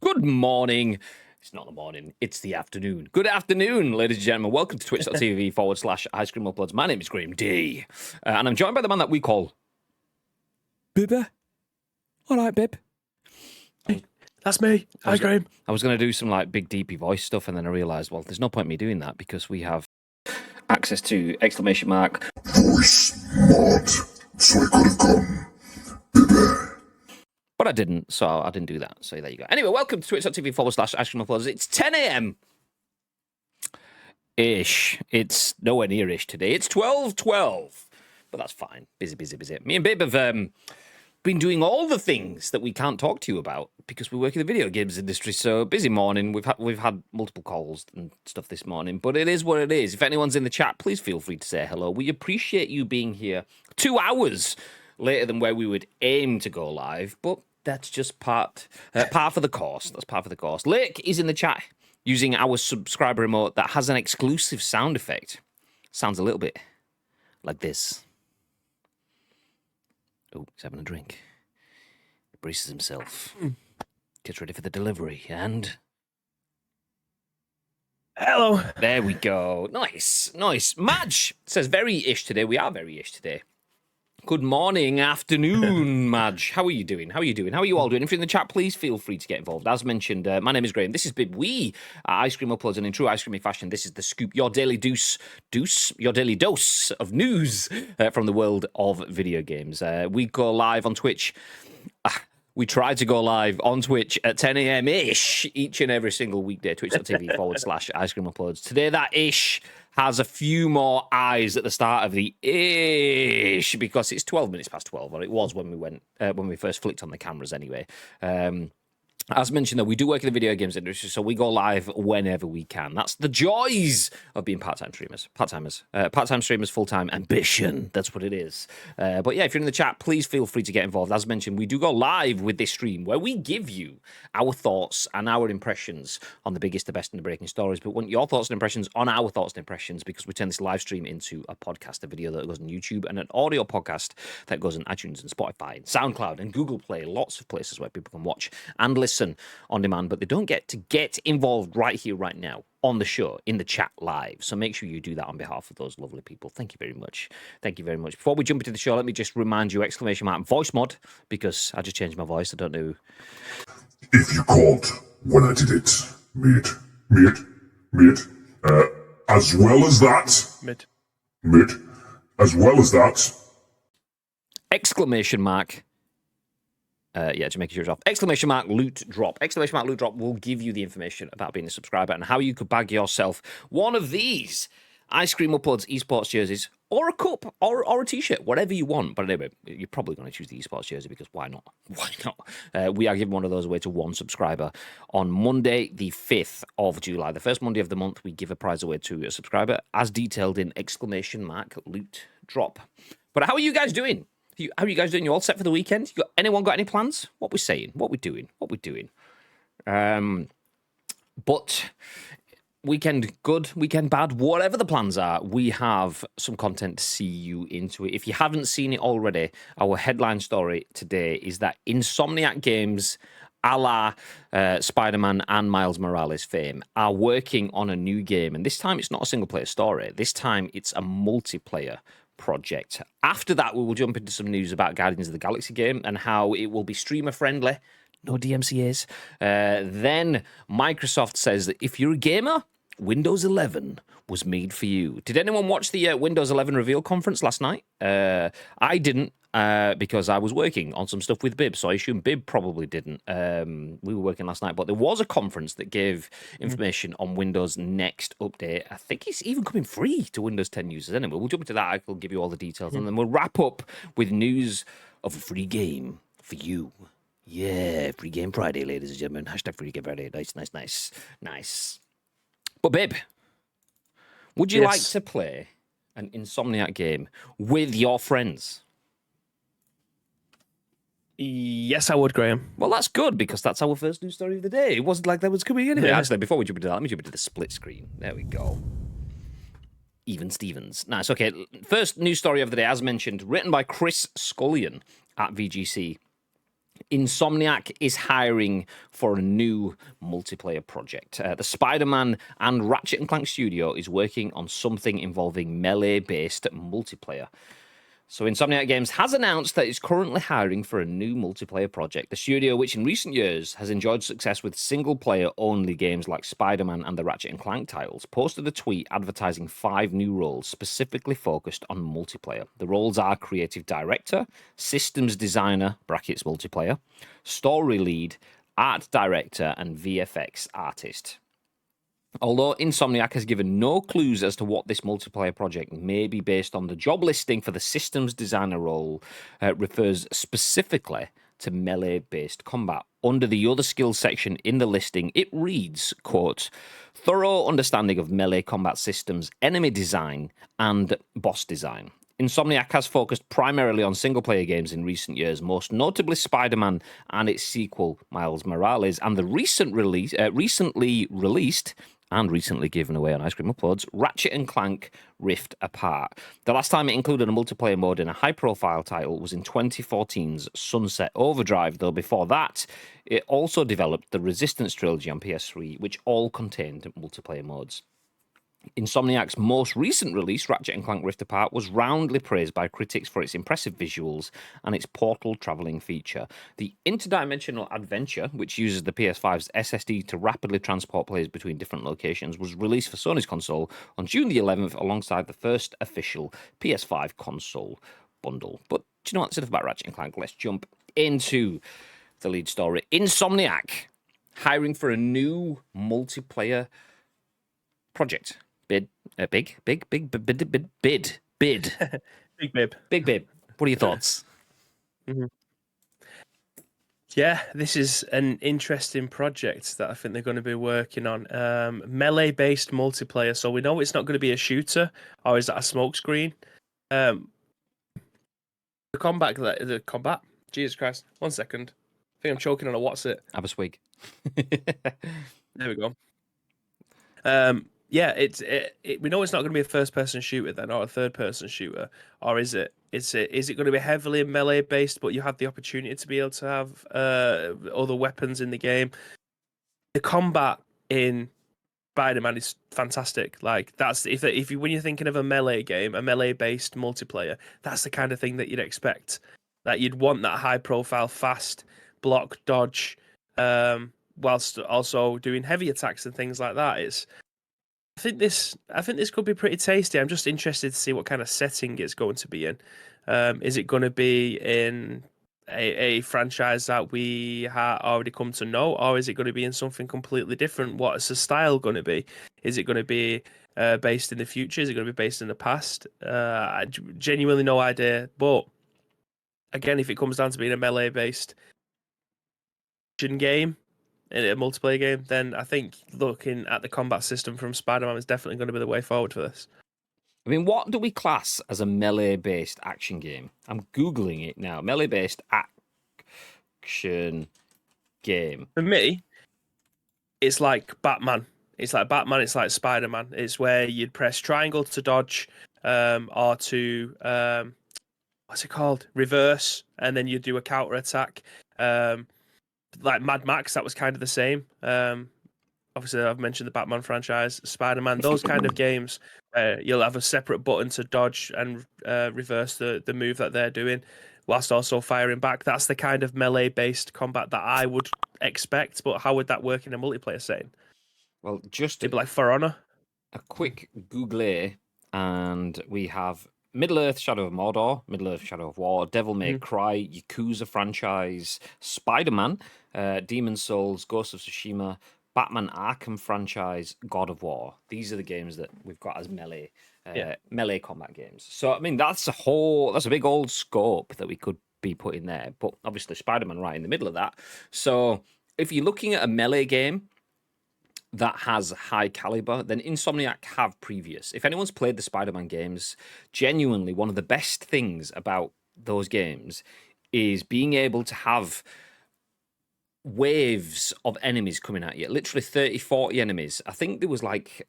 Good morning. It's not the morning, it's the afternoon. Good afternoon, ladies and gentlemen. Welcome to twitch.tv/Ice Cream Uploads. My name is Graham D. And I'm joined by the man that we call Bibber. All right, Bib. That's me. Hi, Graham. I was going to do some like big deepy voice stuff, and then I realised, well, there's no point in me doing that because we have access to exclamation mark voice mod, so I could have gone Bibber. But I didn't, so I didn't do that. So there you go. Anyway, welcome to twitch.tv/Ice Cream Uploads. It's 10 a.m. ish. It's nowhere near ish today. It's 12:12. But that's fine. Busy. Me and Bib have been doing all the things that we can't talk to you about because we work in the video games industry. So busy morning. We've had multiple calls and stuff this morning, but it is what it is. If anyone's in the chat, please feel free to say hello. We appreciate you being here 2 hours later than where we would aim to go live, but that's just part for the course. That's part of the course. Lake is in the chat using our subscriber remote that has an exclusive sound effect. Sounds a little bit like this. Oh, he's having a drink. He braces himself. Gets ready for the delivery, and Hello. there we go. Nice. Madge says very-ish today. We are very-ish today. Good morning, afternoon, Madge. How are you doing? How are you all doing? If you're in the chat, please feel free to get involved. As mentioned, my name is Graham. This is Bib. We are Ice Cream Uploads, and in true ice creamy fashion, this is the scoop, your daily dose of news from the world of video games. We go live on Twitch. We try to go live on Twitch at 10 a.m.-ish each and every single weekday, twitch.tv/Ice Cream Uploads. Today, that ish has a few more eyes at the start of the ish because it's 12 minutes past 12, or it was when we first flicked on the cameras anyway. As mentioned, though, we do work in the video games industry, so we go live whenever we can. That's the joys of being part-time streamers. Part-time streamers, full-time ambition. That's what it is. But yeah, if you're in the chat, please feel free to get involved. As mentioned, we do go live with this stream where we give you our thoughts and our impressions on the biggest, the best, and the breaking stories. But we want your thoughts and impressions on our thoughts and impressions because we turn this live stream into a podcast, a video that goes on YouTube, and an audio podcast that goes on iTunes and Spotify and SoundCloud and Google Play. Lots of places where people can watch and listen on demand, but they don't get to get involved right here, right now on the show, in the chat live. So make sure you do that on behalf of those lovely people. Thank you very much. Before we jump into the show, let me just remind you, exclamation mark, voice mod, because I just changed my voice. I don't know. If you called when I did it, mid, as well as that, mid, as well as that, Exclamation mark. Jamaica Cheers off. Exclamation mark loot drop. Exclamation mark loot drop will give you the information about being a subscriber and how you could bag yourself one of these Ice Cream Uploads esports jerseys, or a cup, or a t-shirt, whatever you want. But anyway, you're probably going to choose the esports jersey because why not? We are giving one of those away to one subscriber on Monday, the 5th of July. The first Monday of the month, we give a prize away to a subscriber, as detailed in exclamation mark loot drop. But how are you guys doing? How are you guys doing? You all set for the weekend? Anyone got any plans? What we're saying? What we're doing? But weekend good, weekend bad, whatever the plans are, we have some content to see you into it. If you haven't seen it already, our headline story today is that Insomniac Games, a la Spider-Man and Miles Morales fame, are working on a new game. And this time it's not a single-player story. This time it's a multiplayer project. After that, we will jump into some news about Guardians of the Galaxy game and how it will be streamer friendly. No DMCAs. Then Microsoft says that if you're a gamer, Windows 11 was made for you. Did anyone watch the Windows 11 reveal conference last night? I didn't. Because I was working on some stuff with Bib, so I assume Bib probably didn't. We were working last night, but there was a conference that gave information on Windows' next update. I think it's even coming free to Windows 10 users. Anyway, we'll jump into that. I'll give you all the details, and then we'll wrap up with news of a free game for you. Yeah, Free Game Friday, ladies and gentlemen. Hashtag Free Game Friday. Nice. But Bib, would you like to play an Insomniac game with your friends? Yes, I would, Graham. Well, that's good, because that's our first news story of the day. It wasn't like that was coming anyway. Actually, before we jump into that, let me jump into the split screen. There we go. Even Stevens. Nice, okay. First news story of the day, as mentioned, written by Chris Scullion at VGC. Insomniac is hiring for a new multiplayer project. The Spider-Man and Ratchet and Clank studio is working on something involving melee-based multiplayer. So Insomniac Games has announced that it's currently hiring for a new multiplayer project. The studio, which in recent years has enjoyed success with single-player only games like Spider-Man and the Ratchet and Clank titles, posted a tweet advertising 5 new roles specifically focused on multiplayer. The roles are creative director, systems designer (brackets multiplayer), story lead, art director, and VFX artist. Although Insomniac has given no clues as to what this multiplayer project may be based on, the job listing for the systems designer role refers specifically to melee-based combat. Under the other skills section in the listing, it reads, quote, thorough understanding of melee combat systems, enemy design, and boss design. Insomniac has focused primarily on single-player games in recent years, most notably Spider-Man and its sequel, Miles Morales, and the recently released and recently given away on Ice Cream Uploads, Ratchet and Clank Rift Apart. The last time it included a multiplayer mode in a high-profile title was in 2014's Sunset Overdrive, though before that, it also developed the Resistance trilogy on PS3, which all contained multiplayer modes. Insomniac's most recent release, Ratchet & Clank Rift Apart, was roundly praised by critics for its impressive visuals and its portal travelling feature. The interdimensional adventure, which uses the PS5's SSD to rapidly transport players between different locations, was released for Sony's console on June the 11th alongside the first official PS5 console bundle. But do you know what? That's enough about Ratchet & Clank. Let's jump into the lead story. Insomniac hiring for a new multiplayer project. Bid. Big. Big bib. Big bib. What are your thoughts? Mm-hmm. Yeah, this is an interesting project that I think they're going to be working on. Melee-based multiplayer. So we know it's not going to be a shooter, or is that a smokescreen? The combat. Jesus Christ! 1 second. I think I'm choking on a what's it. Have a swig. There we go. Yeah, we know it's not going to be a first-person shooter then, or a third-person shooter, or is it? Is it going to be heavily melee-based, but you have the opportunity to be able to have other weapons in the game? The combat in Spider-Man is fantastic. Like that's if you when you're thinking of a melee game, a melee-based multiplayer, that's the kind of thing that you'd expect. That you'd want that high-profile, fast block dodge, whilst also doing heavy attacks and things like that. I think this could be pretty tasty. I'm just interested to see what kind of setting it's going to be in. Is it going to be in a franchise that we already come to know, or is it going to be in something completely different? What is the style going to be? Is it going to be based in the future? Is it going to be based in the past? I genuinely no idea. But again, if it comes down to being a melee-based action game, in a multiplayer game, then I think looking at the combat system from Spider-Man is definitely going to be the way forward for this. I mean, what do we class as a melee-based action game? I'm Googling it now. Melee-based action game. For me, it's like Batman. It's like Batman, it's like Spider-Man. It's where you'd press triangle to dodge, or to, what's it called? Reverse, and then you do a counter attack. Like Mad Max, that was kind of the same. Obviously, I've mentioned the Batman franchise, Spider-Man, those kind of games. You'll have a separate button to dodge and reverse the move that they're doing, whilst also firing back. That's the kind of melee-based combat that I would expect. But how would that work in a multiplayer setting? Well, just it'd be like For Honor. A quick Google, and we have Middle-earth: Shadow of Mordor, Middle-earth: Shadow of War, Devil May Cry, Yakuza franchise, Spider-Man, Demon's Souls, Ghost of Tsushima, Batman Arkham franchise, God of War. These are the games that we've got as melee combat games. So I mean, that's a big old scope that we could be putting there. But obviously, Spider-Man right in the middle of that. So if you're looking at a melee game that has high caliber, then Insomniac have previous. If anyone's played the Spider-Man games, genuinely one of the best things about those games is being able to have waves of enemies coming at you. Literally 30, 40 enemies. I think there was like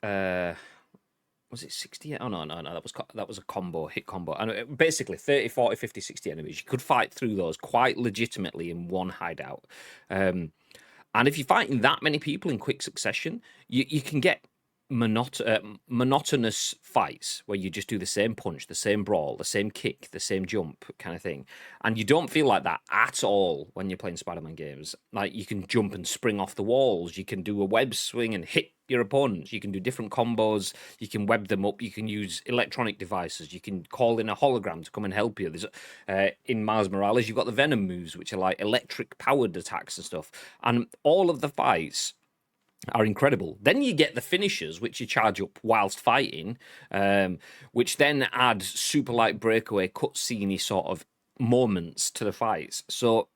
Was it 60? Oh, no. That was a combo, hit combo. And basically 30, 40, 50, 60 enemies. You could fight through those quite legitimately in one hideout. And if you're fighting that many people in quick succession, you can get monotonous fights where you just do the same punch, the same brawl, the same kick, the same jump kind of thing. And you don't feel like that at all when you're playing Spider-Man games. Like, you can jump and spring off the walls, you can do a web swing and hit your opponents, you can do different combos, you can web them up, you can use electronic devices, you can call in a hologram to come and help you. There's in Miles Morales, you've got the Venom moves, which are like electric powered attacks and stuff. And all of the fights are incredible. Then you get the finishers, which you charge up whilst fighting, which then add super light breakaway cutscene sort of moments to the fights. So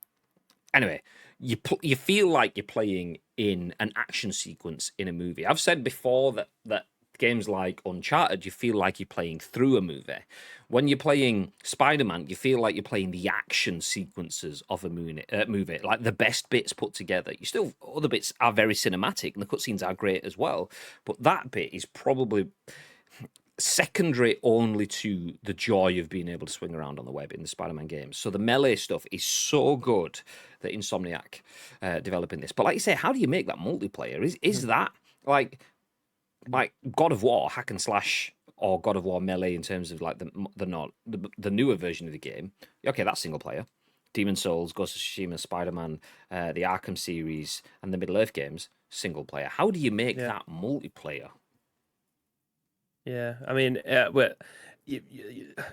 anyway, you feel like you're playing in an action sequence in a movie. I've said before that games like Uncharted, you feel like you're playing through a movie. When you're playing Spider-Man, you feel like you're playing the action sequences of a movie, like the best bits put together. Other bits are very cinematic, and the cutscenes are great as well. But that bit is probably secondary only to the joy of being able to swing around on the web in the Spider-Man games. So the melee stuff is so good that Insomniac developing this. But like you say, how do you make that multiplayer? Is that like God of War hack and slash or God of War melee in terms of like the newer version of the game? Okay, that's single player. Demon Souls, Ghost of Tsushima, Spider-Man, the Arkham series, and the Middle Earth games, single player. How do you make that multiplayer? Yeah, I mean,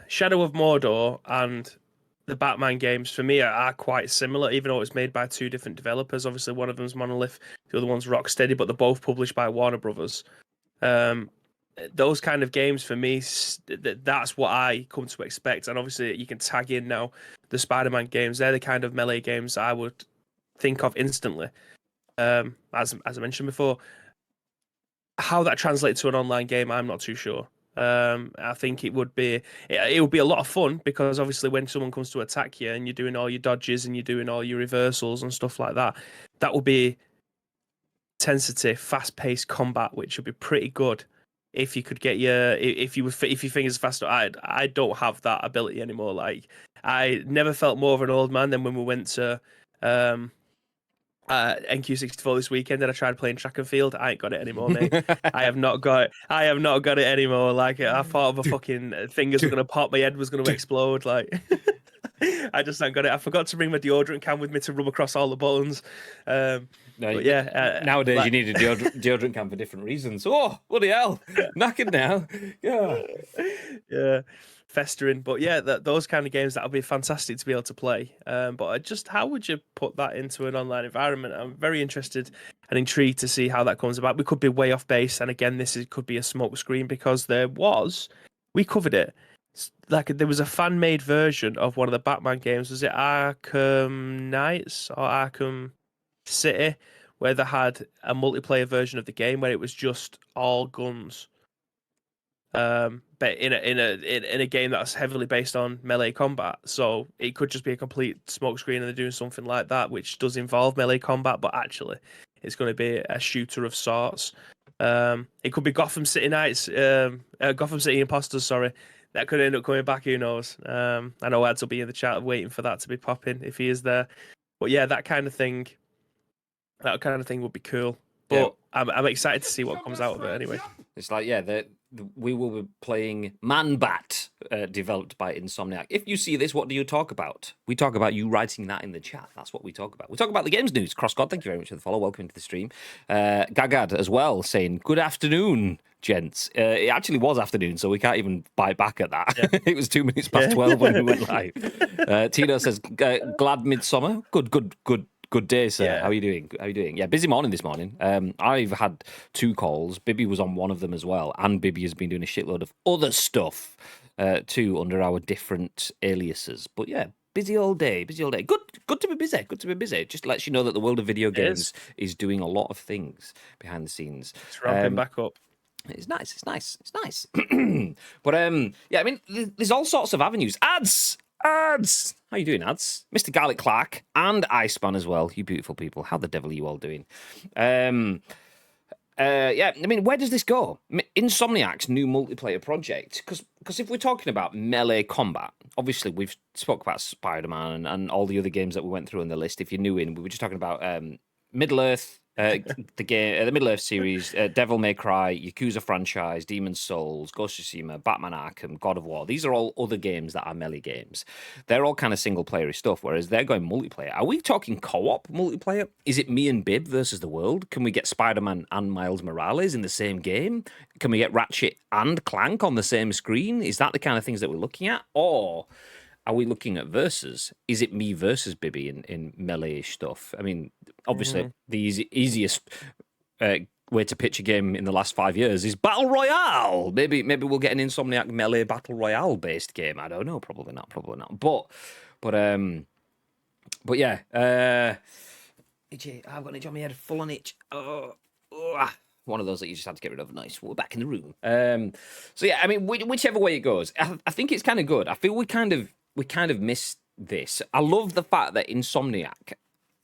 Shadow of Mordor and the Batman games for me are quite similar, even though it's made by two different developers. Obviously, one of them's Monolith, the other one's Rocksteady, but they're both published by Warner Brothers. Those kind of games for me, that's what I come to expect. And obviously, you can tag in now the Spider-Man games. They're the kind of melee games I would think of instantly. As I mentioned before, how that translates to an online game, I'm not too sure. I think it would be a lot of fun, because obviously when someone comes to attack you and you're doing all your dodges and you're doing all your reversals and stuff like that, that will be intensity, fast-paced combat, which would be pretty good if you could get if your fingers faster. I don't have that ability anymore. Like, I never felt more of an old man than when we went to NQ64 this weekend and I tried playing track and field. I ain't got it anymore, mate. I have not got it anymore. Like, I thought of a fucking fingers were gonna pop, my head was gonna explode. Like, I just ain't got it. I forgot to bring my deodorant can with me to rub across all the buttons. Nowadays you need a deodorant can for different reasons. Oh, bloody hell, knackered now. Yeah, festering. But yeah, those kind of games, that'll be fantastic to be able to play. But how would you put that into an online environment? I'm very interested and intrigued to see how that comes about. We could be way off base, and again, could be a smoke screen, because we covered it. Like, there was a fan-made version of one of the Batman games. Was it Arkham Knights or Arkham City, where they had a multiplayer version of the game where it was just all guns, but in a game that's heavily based on melee combat. So it could just be a complete smokescreen and they're doing something like that, which does involve melee combat, but actually it's going to be a shooter of sorts. It could be Gotham City Knights, Gotham City Imposters, sorry. That could end up coming back, who knows? I know Ads will be in the chat waiting for that to be popping if he is there. But yeah, that kind of thing would be cool. But yeah, I'm excited to see what comes out of it anyway. It's like, we will be playing Man-Bat, developed by Insomniac. If you see this, what do you talk about? We talk about you writing that in the chat. That's what we talk about. We talk about the games news. CrossGod, thank you very much for the follow. Welcome into the stream. Gagad as well, saying, good afternoon, gents. It actually was afternoon, so we can't even bite back at that. Yeah. It was 2 minutes past 12 when we went live. Tino says, glad midsummer. Good day, sir. Yeah. How are you doing? Yeah, busy morning this morning. I've had 2 calls. Bibby was on one of them as well, and Bibby has been doing a shitload of other stuff too under our different aliases. But yeah, busy all day. Good to be busy. It just lets you know that the world of video games is doing a lot of things behind the scenes. It's ramping back up. It's nice. But yeah, I mean, there's all sorts of avenues. Ads. How you doing, Ads? Mr. Garlic Clark and Iceman as well. You beautiful people. How the devil are you all doing? yeah, I mean, where does this go? Insomniac's new multiplayer project, because if we're talking about melee combat, obviously we've spoke about Spider-Man and all the other games that we went through on the list. If you're new in, we were just talking about Middle-earth, the Middle-earth series, Devil May Cry, Yakuza franchise, Demon's Souls, Ghost of Tsushima, Batman Arkham, God of War. These are all other games that are melee games. They're all kind of single-player stuff, whereas they're going multiplayer. Are we talking co-op multiplayer? Is it me and Bib versus the world? Can we get Spider-Man and Miles Morales in the same game? Can we get Ratchet and Clank on the same screen? Is that the kind of things that we're looking at? Or are we looking at versus? Is it me versus Bibby in melee-ish stuff? I mean, obviously, the easiest way to pitch a game in the last 5 years is Battle Royale. Maybe we'll get an Insomniac melee Battle Royale-based game. I don't know. Probably not. But yeah. Itchy. I've got an itch on my head. Full on itch. One of those that you just had to get rid of. Nice. We're back in the room. So yeah, I mean, whichever way it goes, I think it's kind of good. I feel we kind of missed this. I love the fact that Insomniac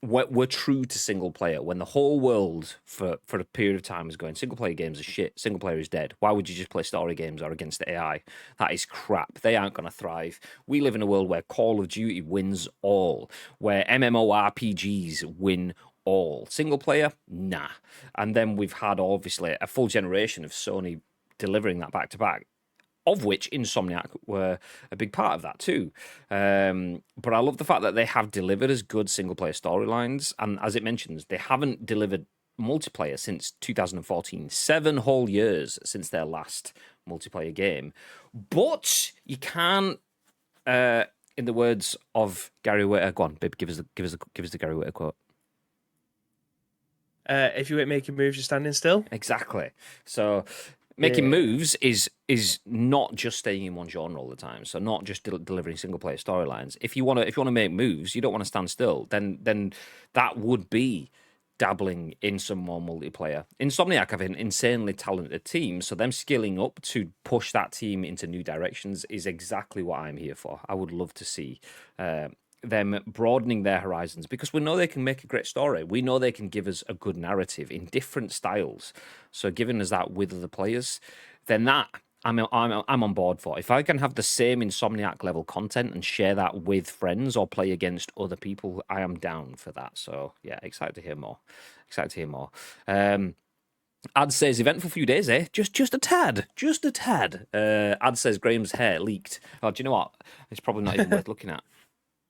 were true to single player when the whole world for a period of time was going, single player games are shit. Single player is dead. Why would you just play story games or against the AI? That is crap. They aren't going to thrive. We live in a world where Call of Duty wins all, where MMORPGs win all. Single player, nah. And then we've had obviously a full generation of Sony delivering that back to back, of which Insomniac were a big part of that too. But I love the fact that they have delivered as good single-player storylines. And as it mentions, they haven't delivered multiplayer since 2014. 7 whole years since their last multiplayer game. But you can't, in the words of Gary Whitta, go on, Bib, give us the Gary Whitta quote. If you ain't making moves, you're standing still. Exactly. So making moves is not just staying in one genre all the time. So not just delivering single player storylines. If you want to make moves, you don't want to stand still. Then that would be dabbling in some more multiplayer. Insomniac have an insanely talented team, so them skilling up to push that team into new directions is exactly what I'm here for. I would love to see them broadening their horizons, because we know they can make a great story. We know they can give us a good narrative in different styles. So giving us that with other players, then that I'm on board for. If I can have the same Insomniac level content and share that with friends or play against other people, I am down for that. So yeah, excited to hear more. Ad says eventful few days, eh? Just a tad. Ad says Graham's hair leaked. Oh, do you know what? It's probably not even worth looking at.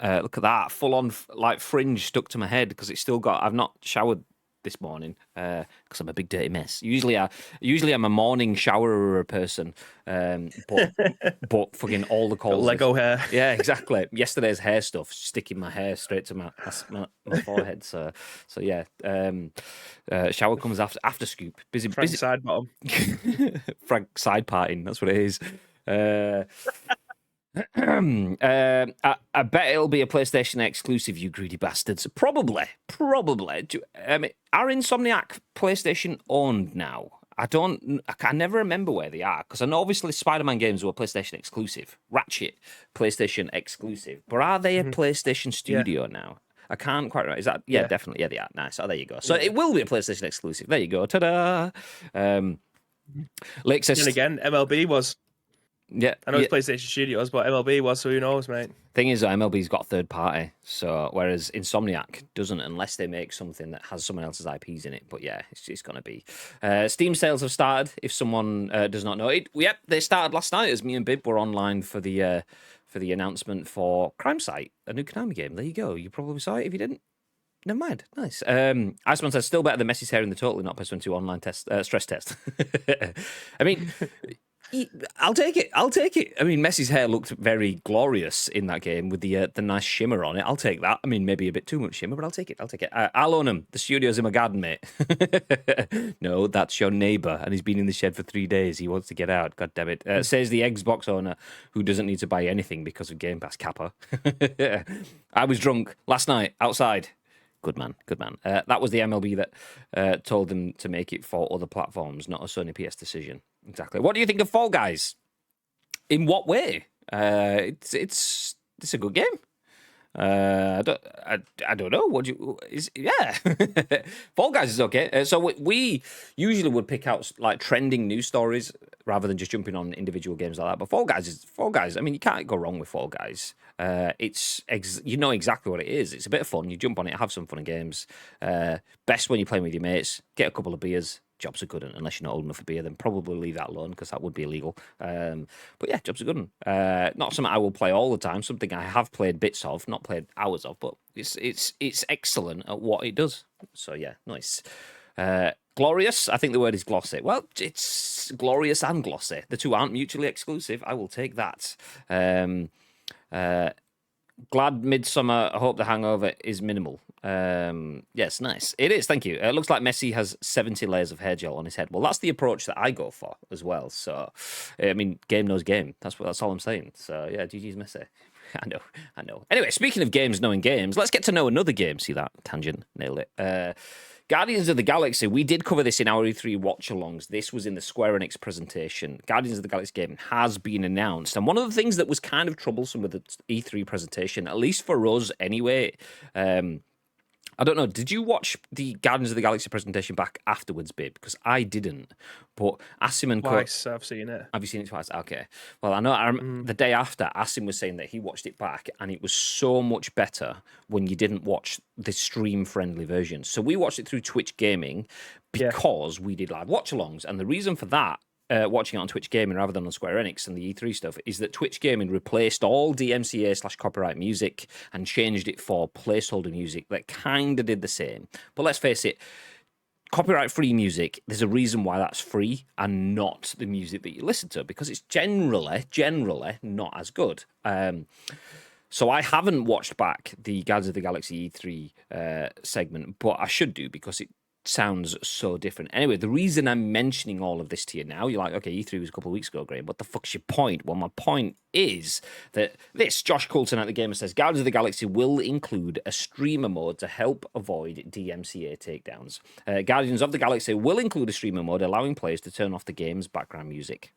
Look at that, full on like fringe stuck to my head because it's still got. I've not showered this morning because I'm a big dirty mess. Usually I'm a morning showerer person, but fucking all the calls. Lego hair. Yeah, exactly. Yesterday's hair stuff sticking my hair straight to my forehead. So yeah. Shower comes after scoop. Busy side bottom. Frank side parting. That's what it is. I bet it'll be a PlayStation exclusive, you greedy bastards. Probably. I mean, are Insomniac PlayStation owned now? I never remember where they are, because I know obviously Spider-Man games were PlayStation exclusive, Ratchet PlayStation exclusive, but are they a PlayStation studio now? I can't quite remember. Is that? Yeah, definitely. Yeah, they are. Nice. Oh, there you go. So it will be a PlayStation exclusive. There you go. Ta-da! Lake says... And again, MLB was... Yeah, I know it's PlayStation Studios, but MLB was, so who knows, mate? Thing is, MLB's got third party, so whereas Insomniac doesn't, unless they make something that has someone else's IPs in it. But yeah, it's going to be. Steam sales have started. If someone does not know it, yep, they started last night as me and Bib were online for the announcement for Crime Site, a new Konami game. There you go. You probably saw it. If you didn't, never mind. Nice. Iceman says still better than Messi's hair in the Totally Not PS2 online test stress test. I mean. I'll take it. I mean, Messi's hair looked very glorious in that game with the nice shimmer on it. I'll take that. I mean, maybe a bit too much shimmer, but I'll take it. I'll own him. The studio's in my garden, mate. No, that's your neighbour, and he's been in the shed for 3 days. He wants to get out. God damn it. Says the Xbox owner who doesn't need to buy anything because of Game Pass Kappa. I was drunk last night outside. Good man. That was the MLB that told them to make it for other platforms, not a Sony PS decision. Exactly. What do you think of Fall Guys? In what way? It's a good game. I don't know. What do you is? Yeah, Fall Guys is okay. So we usually would pick out like trending news stories rather than just jumping on individual games like that. But Fall Guys. I mean, you can't go wrong with Fall Guys. You know exactly what it is. It's a bit of fun. You jump on it, have some fun and games. Best when you're playing with your mates. Get a couple of beers. Jobs are good, unless you're not old enough for beer, then probably leave that alone because that would be illegal. But yeah, jobs are good. Not something I will play all the time. Something I have played bits of, not played hours of, but it's excellent at what it does. So yeah, nice. Glorious. I think the word is glossy. Well, it's glorious and glossy. The two aren't mutually exclusive. I will take that. Glad Midsummer. I hope the hangover is minimal. Yes, nice. It is. Thank you. It looks like Messi has 70 layers of hair gel on his head. Well, that's the approach that I go for as well. So, I mean, game knows game. That's all I'm saying. So, yeah, GG's Messi. I know. Anyway, speaking of games knowing games, let's get to know another game. See that? Tangent. Nailed it. Guardians of the Galaxy, we did cover this in our E3 watch-alongs. This was in the Square Enix presentation. Guardians of the Galaxy game has been announced. And one of the things that was kind of troublesome with the E3 presentation, at least for us anyway, I don't know, did you watch the Guardians of the Galaxy presentation back afterwards, babe? Because I didn't. But Asim and Twice, I've seen it. Have you seen it twice? Okay. Well, I know the day after, Asim was saying that he watched it back and it was so much better when you didn't watch the stream-friendly version. So we watched it through Twitch Gaming because we did live watch-alongs. And the reason for that, watching it on Twitch Gaming rather than on Square Enix and the E3 stuff, is that Twitch Gaming replaced all DMCA/copyright music and changed it for placeholder music that kind of did the same. But let's face it, copyright-free music, there's a reason why that's free and not the music that you listen to, because it's generally not as good. So I haven't watched back the Guardians of the Galaxy E3 segment, but I should do because it sounds so different. Anyway, the reason I'm mentioning all of this to you now, you're like, okay, E3 was a couple of weeks ago, Graham. What the fuck's your point? Well, my point is that Josh Coulson at the Gamer says, Guardians of the Galaxy will include a streamer mode to help avoid DMCA takedowns. Guardians of the Galaxy will include a streamer mode allowing players to turn off the game's background music.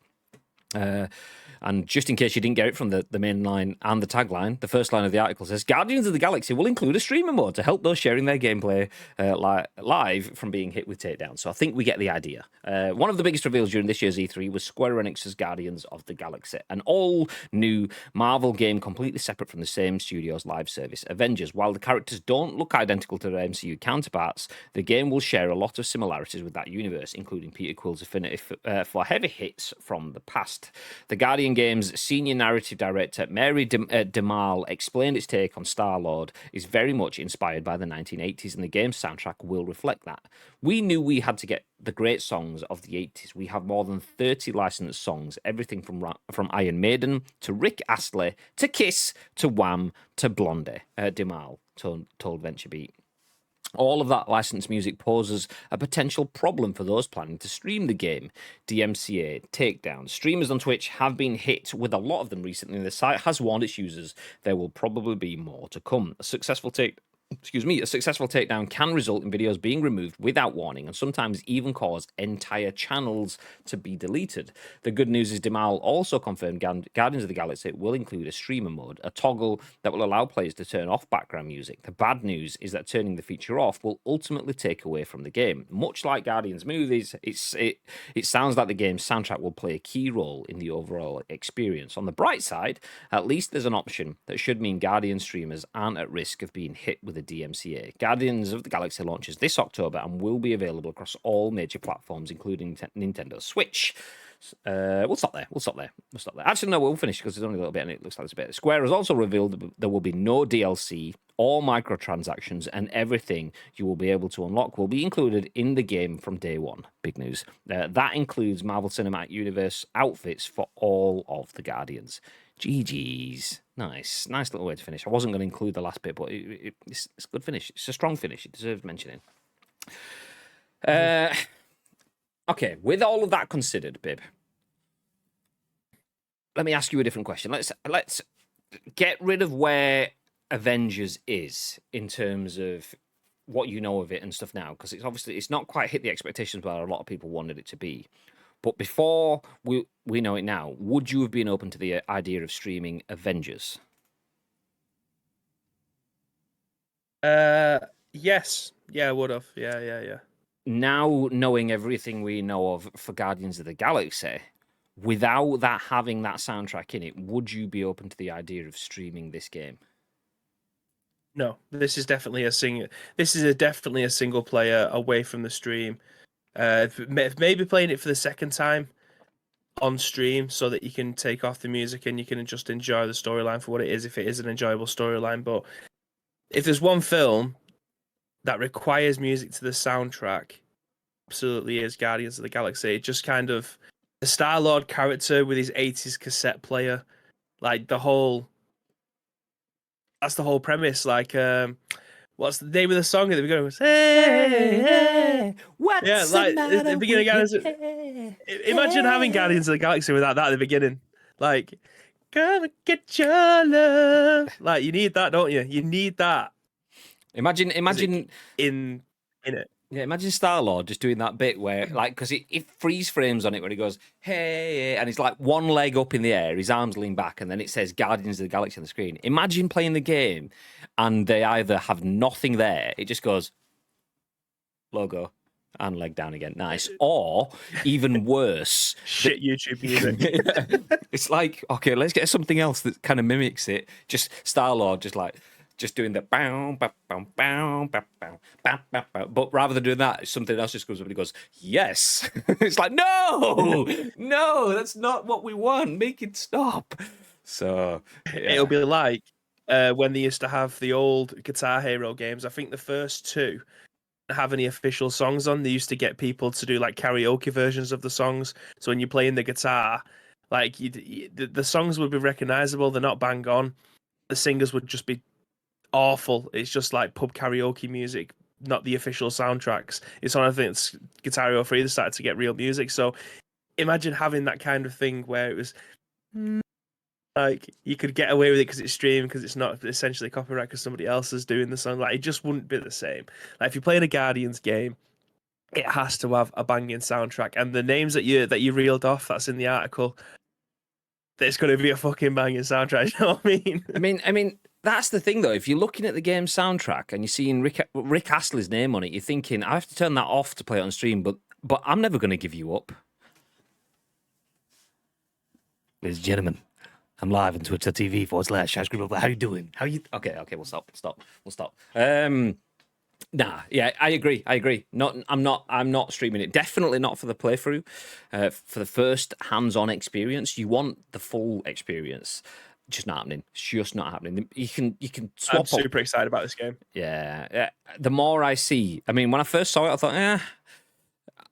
And just in case you didn't get it from the main line and the tagline, the first line of the article says, Guardians of the Galaxy will include a streamer mode to help those sharing their gameplay live from being hit with takedowns. So I think we get the idea. One of the biggest reveals during this year's E3 was Square Enix's Guardians of the Galaxy, an all-new Marvel game completely separate from the same studio's live service, Avengers. While the characters don't look identical to their MCU counterparts, the game will share a lot of similarities with that universe, including Peter Quill's affinity for heavy hits from the past. The Guardian Games senior narrative director Mary DeMarle explained its take on Star-Lord is very much inspired by the 1980s, and the game's soundtrack will reflect that. We knew we had to get the great songs of the 80s. We have more than 30 licensed songs, everything from Iron Maiden to Rick Astley to Kiss to Wham to Blondie, DeMarle told VentureBeat. All of that licensed music poses a potential problem for those planning to stream the game. DMCA, takedowns. Streamers on Twitch have been hit with a lot of them recently, and the site has warned its users there will probably be more to come. A successful takedown can result in videos being removed without warning and sometimes even cause entire channels to be deleted. The good news is DeMarle also confirmed Guardians of the Galaxy will include a streamer mode, a toggle that will allow players to turn off background music. The bad news is that turning the feature off will ultimately take away from the game. Much like Guardians movies, it sounds like the game's soundtrack will play a key role in the overall experience. On the bright side, at least there's an option that should mean Guardian streamers aren't at risk of being hit with the DMCA. Guardians of the Galaxy launches this October and will be available across all major platforms, including Nintendo Switch. We'll stop there. Actually, no, we'll finish because there's only a little bit and it looks like it's a bit. Square has also revealed that there will be no DLC or microtransactions, and everything you will be able to unlock will be included in the game from day one. Big news. That includes Marvel Cinematic Universe outfits for all of the Guardians. GG's. Nice little way to finish. I wasn't going to include the last bit, but it's a good finish. It's a strong finish. It deserves mentioning. Okay, with all of that considered, Bib, let me ask you a different question. Let's get rid of where Avengers is in terms of what you know of it and stuff now, because it's not quite hit the expectations where a lot of people wanted it to be. But before we know it now, would you have been open to the idea of streaming Avengers? Yes. Yeah, I would have. Yeah. Now, knowing everything we know of for Guardians of the Galaxy, without that having that soundtrack in it, would you be open to the idea of streaming this game? No, this is definitely definitely a single player away from the stream. Maybe playing it for the second time on stream so that you can take off the music and you can just enjoy the storyline for what it is, if it is an enjoyable storyline. But if there's one film that requires music to the soundtrack, absolutely is Guardians of the Galaxy. It just kind of the Star-Lord character with his 80s cassette player, like that's the whole premise. Like, what's the name of the song at the beginning? Hey, what's yeah, like the the beginning. Imagine having Guardians of the Galaxy without that at the beginning. Like, come and get your love. Like, you need that, don't you? You need that. Imagine in it. Yeah, imagine Star-Lord just doing that bit where, like, because it freeze frames on it where he goes, hey, and he's like one leg up in the air, his arms lean back, and then it says Guardians of the Galaxy on the screen. Imagine playing the game and they either have nothing there, it just goes, logo, and leg down again, nice. Or, even worse... Shit YouTube music. It's like, okay, let's get something else that kind of mimics it. Just Star-Lord, just doing the bow, bow, bow, bow, bow, bow, bow, bow, bow. But rather than doing that, something else just comes up and he goes, yes. It's like, no, that's not what we want. Make it stop. So yeah. It'll be like when they used to have the old Guitar Hero games. I think the first two have any official songs on. They used to get people to do like karaoke versions of the songs. So when you're playing the guitar, like the songs would be recognizable. They're not bang on. The singers would just be awful. It's just like pub karaoke music, not the official soundtracks. It's one of the things Guitar Hero 3 started to get real music. So imagine having that kind of thing where it was like you could get away with it because it's streamed, because it's not essentially copyright because somebody else is doing the song. Like it just wouldn't be the same. Like if you're playing a Guardians game, it has to have a banging soundtrack. And the names that you reeled off, that's in the article, there's going to be a fucking banging soundtrack. You know what I mean? I mean, that's the thing, though. If you're looking at the game soundtrack and you're seeing Rick Astley's name on it, you're thinking, I have to turn that off to play it on stream, but I'm never going to give you up. Ladies and gentlemen, I'm live on Twitter TV /Shazgroup. How you doing? Okay, we'll stop. Nah, yeah, I agree. I'm not streaming it. Definitely not for the playthrough. For the first hands-on experience, you want the full experience. Just not happening. It's just not happening. You can swap. I'm super excited about this game. Yeah. The more I see, I mean, when I first saw it, I thought,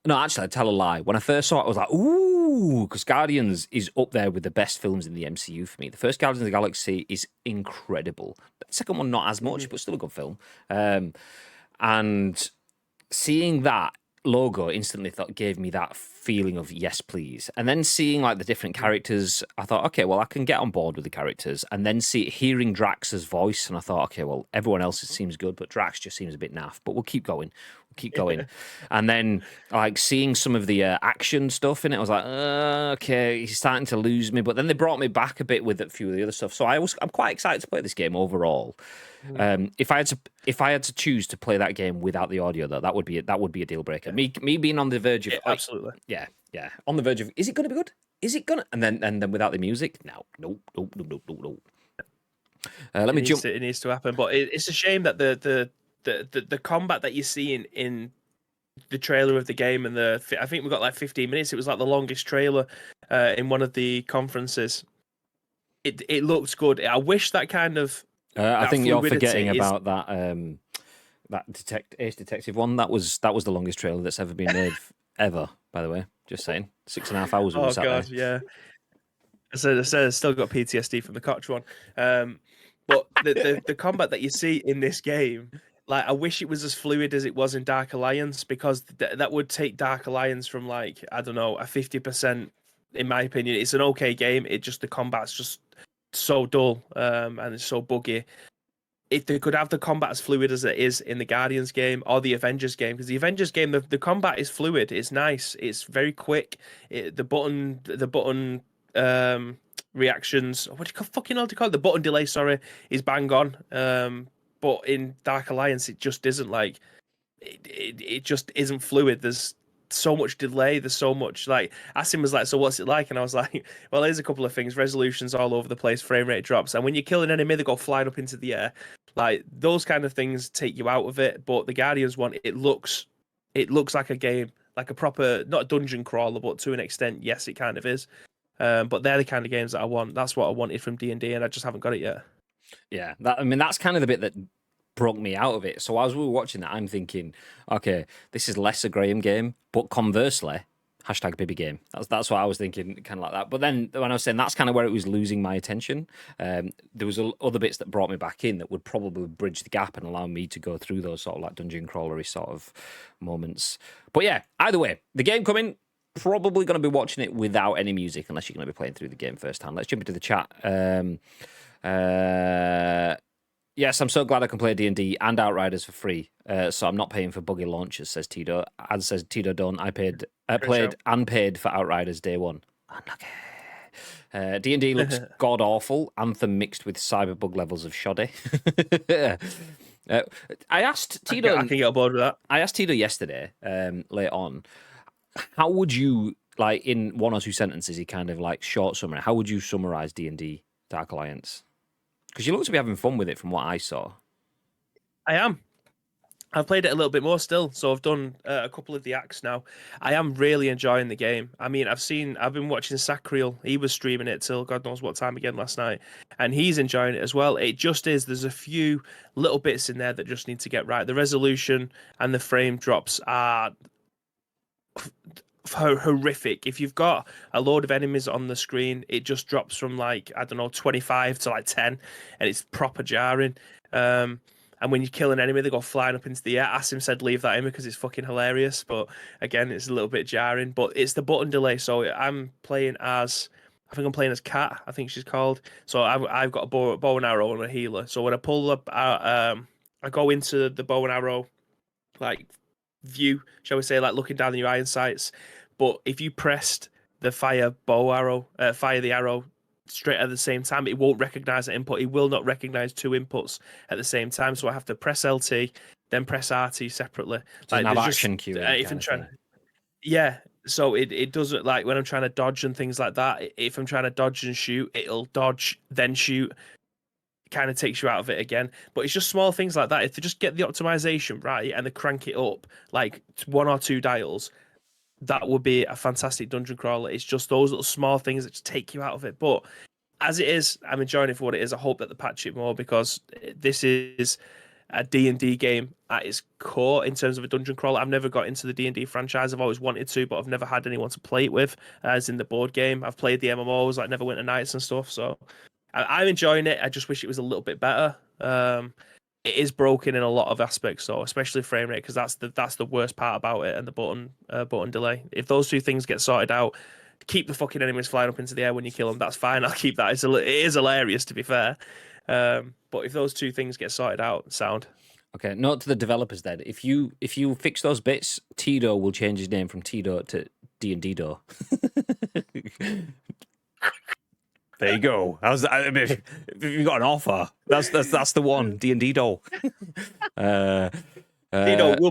No, actually, I'd tell a lie. When I first saw it, I was like, ooh, because Guardians is up there with the best films in the MCU for me. The first Guardians of the Galaxy is incredible. The second one, not as much, but still a good film. And seeing that logo instantly gave me that feeling of yes, please. And then seeing like the different characters, I thought, okay, well, I can get on board with the characters. And then hearing Drax's voice, and I thought, okay, well, everyone else seems good, but Drax just seems a bit naff. But we'll keep going. And then like seeing some of the action stuff in it, I was like, okay, he's starting to lose me. But then they brought me back a bit with a few of the other stuff. So I'm quite excited to play this game overall. If I had to choose to play that game without the audio, though, that would be a deal breaker. Me being on the verge of absolutely, yeah, on the verge of, is it going to be good? Is it gonna? And then without the music, no. Let me jump. It needs to happen, but it's a shame that the combat that you see in the trailer of the game, and I think we got like 15 minutes. It was like the longest trailer in one of the conferences. It looks good. I wish that kind of. I think you're forgetting about that Ace Detective one. That was the longest trailer that's ever been made ever. By the way, just saying, 6.5 hours. Oh god, yeah. So I still got PTSD from the Koch one. But the combat that you see in this game, like I wish it was as fluid as it was in Dark Alliance, because that would take Dark Alliance from like, I don't know, a 50%. In my opinion, it's an okay game. The combat's just so dull, and it's so buggy. If they could have the combat as fluid as it is in the Guardians game or the Avengers game, because the Avengers game, the combat is fluid. It's nice. It's very quick. The button reactions. What do you call the button delay? Sorry, is bang on. But in Dark Alliance, it just isn't like it just isn't fluid. There's so much delay. There's so much like Asim was like, so what's it like? And I was like, well, here's a couple of things. Resolution's all over the place. Frame rate drops, and when you kill an enemy, they go flying up into the air. Like those kind of things take you out of it. But the Guardians one, it looks like a game, like a proper, not a dungeon crawler, but to an extent, yes, it kind of is. But they're the kind of games that I want. That's what I wanted from D&D, and I just haven't got it yet. Yeah, that's kind of the bit that broke me out of it. So as we were watching that, I'm thinking, okay, this is less a Graham game, but conversely, #Bibby game. That's what I was thinking, kind of like that. But then when I was saying that's kind of where it was losing my attention, there was other bits that brought me back in that would probably bridge the gap and allow me to go through those sort of like dungeon crawlery sort of moments. But yeah, either way, the game coming. Probably going to be watching it without any music unless you're going to be playing through the game first time. Let's jump into the chat. Yes, I'm so glad I can play D&D and Outriders for free. So I'm not paying for buggy launches, says Tito. As says Tito Dunn, I played and paid for Outriders day one. Unlucky. D&D looks god awful. Anthem mixed with cyberbug levels of shoddy. I asked Tito. I can get on board with that. I asked Tito yesterday, late on. How would you, like, in one or two sentences, he kind of like short summary, how would you summarize D&D Dark Alliance? Because you look to be having fun with it from what I saw. I am. I've played it a little bit more still, so I've done a couple of the acts now. I am really enjoying the game. I mean, I've been watching Sacriel. He was streaming it till God knows what time again last night, and he's enjoying it as well. It just is. There's a few little bits in there that just need to get right. The resolution and the frame drops are horrific. If you've got a load of enemies on the screen, it just drops from like, I don't know, 25 to like 10, and it's proper jarring. And when you kill an enemy, they go flying up into the air. Asim said leave that in because it's fucking hilarious, but again, it's a little bit jarring. But it's the button delay, so I'm playing as, I think I'm playing as Kat, I think she's called. So I've got a bow and arrow and a healer. So when I pull up, I go into the bow and arrow like view, shall we say, like looking down in your iron sights. But if you pressed the fire the arrow straight at the same time, it won't recognize the input. It will not recognize two inputs at the same time. So I have to press LT, then press RT separately. So like, have action cue. If I'm trying, yeah. So it does it like when I'm trying to dodge and things like that. If I'm trying to dodge and shoot, it'll dodge then shoot. Kind of takes you out of it again, but it's just small things like that. If they just get the optimization right and they crank it up like 1 or 2 dials, that would be a fantastic dungeon crawler. It's just those little small things that just take you out of it. But as it is, I'm enjoying it for what it is. I hope that they patch it more because this is a D&D game at its core in terms of a dungeon crawler. I've never got into the D&D franchise. I've always wanted to, but I've never had anyone to play it with, as in the board game. I've played the MMOs like Neverwinter Nights and stuff, so I'm enjoying it. I just wish it was a little bit better. It is broken in a lot of aspects, though, especially frame rate, because that's the worst part about it, and the button delay. If those two things get sorted out, keep the fucking enemies flying up into the air when you kill them. That's fine. I'll keep that. It is hilarious, to be fair. But if those two things get sorted out, sound. Okay, note to the developers then. If you fix those bits, Tito will change his name from Tito to D&D Do. There you go. If you got an offer, that's the one. D&D doll. We'll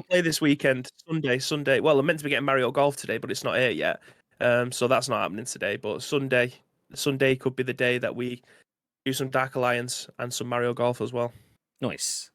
play this weekend, Sunday. Well, I'm meant to be getting Mario Golf today, but it's not here yet. So that's not happening today. But Sunday could be the day that we do some Dark Alliance and some Mario Golf as well. Nice.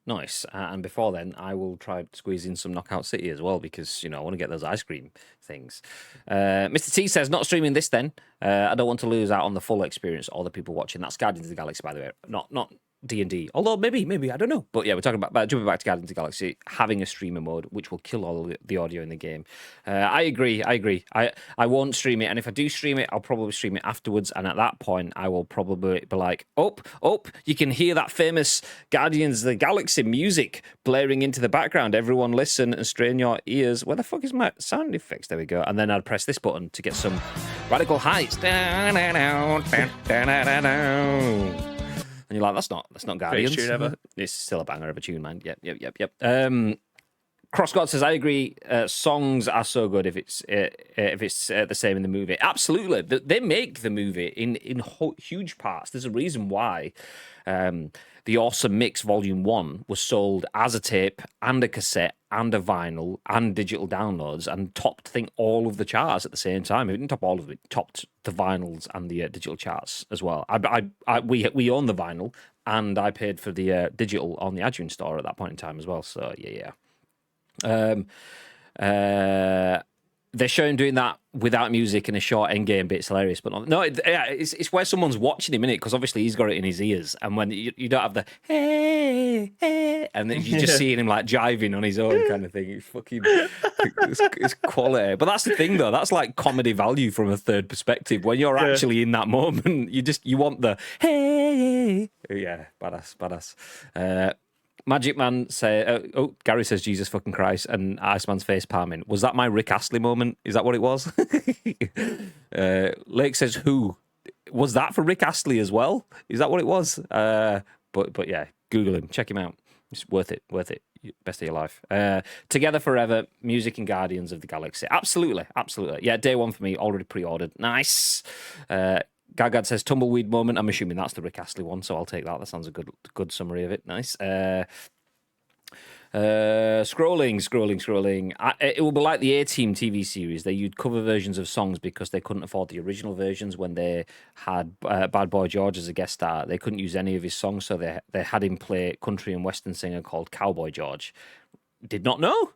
And before then, I will try to squeeze in some Knockout City as well because, I want to get those ice cream things. Mr. T says, not streaming this then. I don't want to lose out on the full experience or the people watching. That's Guardians of the Galaxy, by the way. Not D&D. Although maybe, I don't know. But yeah, we're talking about jumping back to Guardians of the Galaxy, having a streamer mode, which will kill all the audio in the game. I agree. I won't stream it. And if I do stream it, I'll probably stream it afterwards. And at that point, I will probably be like, you can hear that famous Guardians of the Galaxy music blaring into the background. Everyone listen and strain your ears. Where the fuck is my sound effects? There we go. And then I'd press this button to get some radical heights. And you're like, that's not Guardians. Tune ever. It's still a banger of a tune, man. Yep. CrossGod says, I agree. Songs are so good if it's the same in the movie. Absolutely, they make the movie in huge parts. There's a reason why the Awesome Mix Volume 1 was sold as a tape and a cassette and a vinyl and digital downloads and topped, I think, all of the charts at the same time. It didn't top all of it, topped the vinyls and the digital charts as well. We own the vinyl and I paid for the digital on the iTunes store at that point in time as well. So, yeah. They're showing doing that without music in a short end game bit. It's hilarious, but it's where someone's watching him in it because obviously he's got it in his ears, and when you don't have the hey, and then you're just seeing him like jiving on his own kind of thing. It's fucking it's quality. But that's the thing though. That's like comedy value from a third perspective. When you're actually in that moment, you want the hey, yeah, badass. Magic Man say, Gary says Jesus fucking Christ, and Iceman's face palming. Was that my Rick Astley moment? Is that what it was? Lake says, who? Was that for Rick Astley as well? Is that what it was? But yeah, Google him, check him out. It's worth it. Best of your life. Together Forever, music and Guardians of the Galaxy. Absolutely. Yeah, day one for me, already pre-ordered. Nice. Gagad says tumbleweed moment. I'm assuming that's the Rick Astley one, so I'll take that. That sounds a good summary of it. Nice. Scrolling. It will be like the A-Team TV series. They used cover versions of songs because they couldn't afford the original versions when they had Bad Boy George as a guest star. They couldn't use any of his songs, so they had him play country and western singer called Cowboy George. Did not know.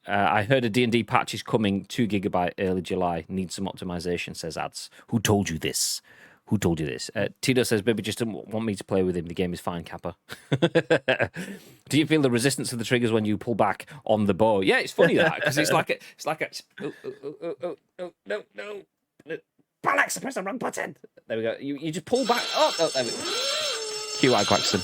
I heard a D&D patch is coming, 2 GB early July. Needs some optimization, says Ads. Who told you this? Tito says, baby just didn't want me to play with him. The game is fine, Kappa. Do you feel the resistance of the triggers when you pull back on the bow? Yeah, it's funny that, because it's like no. Alexa, press the wrong button. There we go. You just pull back. Oh, there we go. QI Quaxton.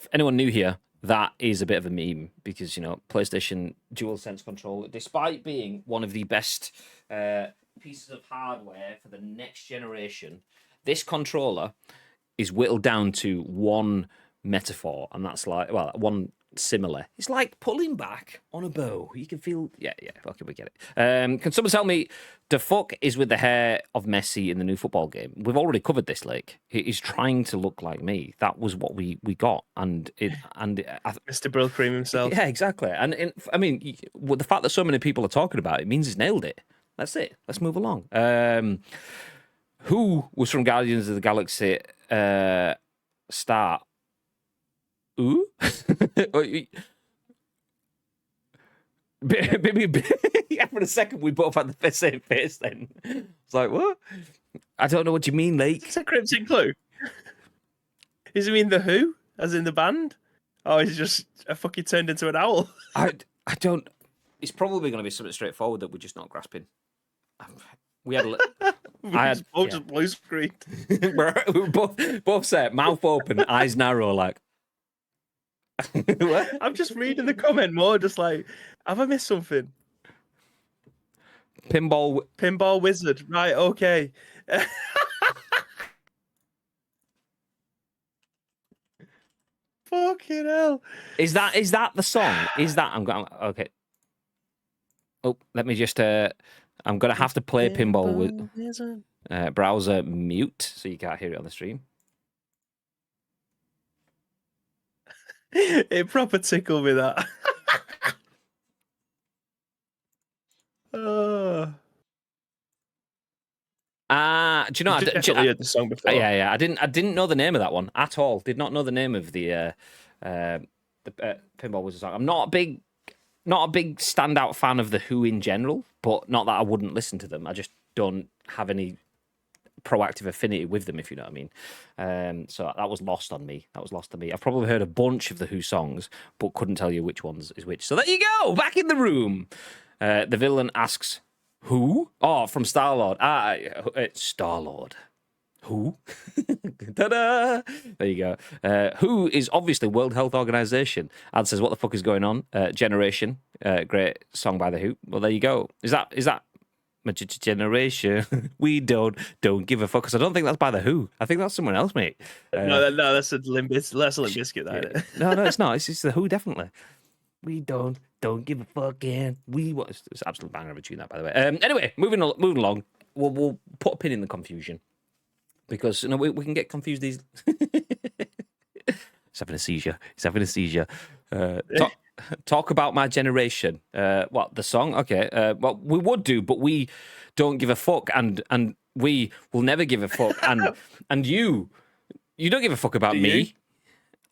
If anyone new here, that is a bit of a meme because, PlayStation DualSense controller, despite being one of the best pieces of hardware for the next generation, this controller is whittled down to one metaphor, and that's one similar. It's like pulling back on a bow. You can feel, yeah, okay, we get it. Can someone tell me the fuck is with the hair of Messi in the new football game? We've already covered this, Lake. He's trying to look like me. That was what we got, Mr. Brill Cream himself. Yeah, exactly. And I mean, the fact that so many people are talking about it means he's nailed it. That's it. Let's move along. Who was from Guardians of the Galaxy start? Ooh? Yeah, for a second, we both had the same face then. It's like, what? I don't know what you mean, Lake. It's a cryptic clue. Does he mean the Who, as in the band? Oh, he's just fucking turned into an owl. I don't... It's probably going to be something straightforward that we're just not grasping. We had just blue screened. We both said mouth open, eyes narrow, like. What? I'm just reading the comment more, just like, have I missed something? Pinball wizard, right? Okay. Fucking hell! Is that the song? I'm going. Okay. Oh, let me just. I'm gonna have to play pinball with browser mute, so you can't hear it on the stream. It proper tickled me that. Do you know? I heard the song before. Yeah. I didn't know the name of that one at all. Did not know the name of the pinball wizard song. I'm not a big standout fan of the Who in general, but not that I wouldn't listen to them. I just don't have any proactive affinity with them, if you know what I mean. So that was lost on me. I've probably heard a bunch of the Who songs, but couldn't tell you which ones is which. So there you go, back in the room. The villain asks, who? Oh, from Star-Lord. It's Star-Lord. Who? Ta-da! There you go. Who is obviously World Health Organization. Ad says, what the fuck is going on? Generation. Great song by The Who. Well, there you go. Is that my generation, we don't give a fuck. Because I don't think that's by the Who. I think that's someone else, mate. No, that's a Limp Bizkit. That's a Limp Bizkit, that, isn't it? No, it's not. It's the Who, definitely. We don't give a fuck, and we what? It's an absolute banger of a tune, that, by the way. Anyway, moving along. We'll put a pin in the confusion because we can get confused. He's having a seizure. He's having a seizure. Talk about my generation. What, the song? Okay. Well, we would do, but we don't give a fuck, and we will never give a fuck, and you don't give a fuck about me.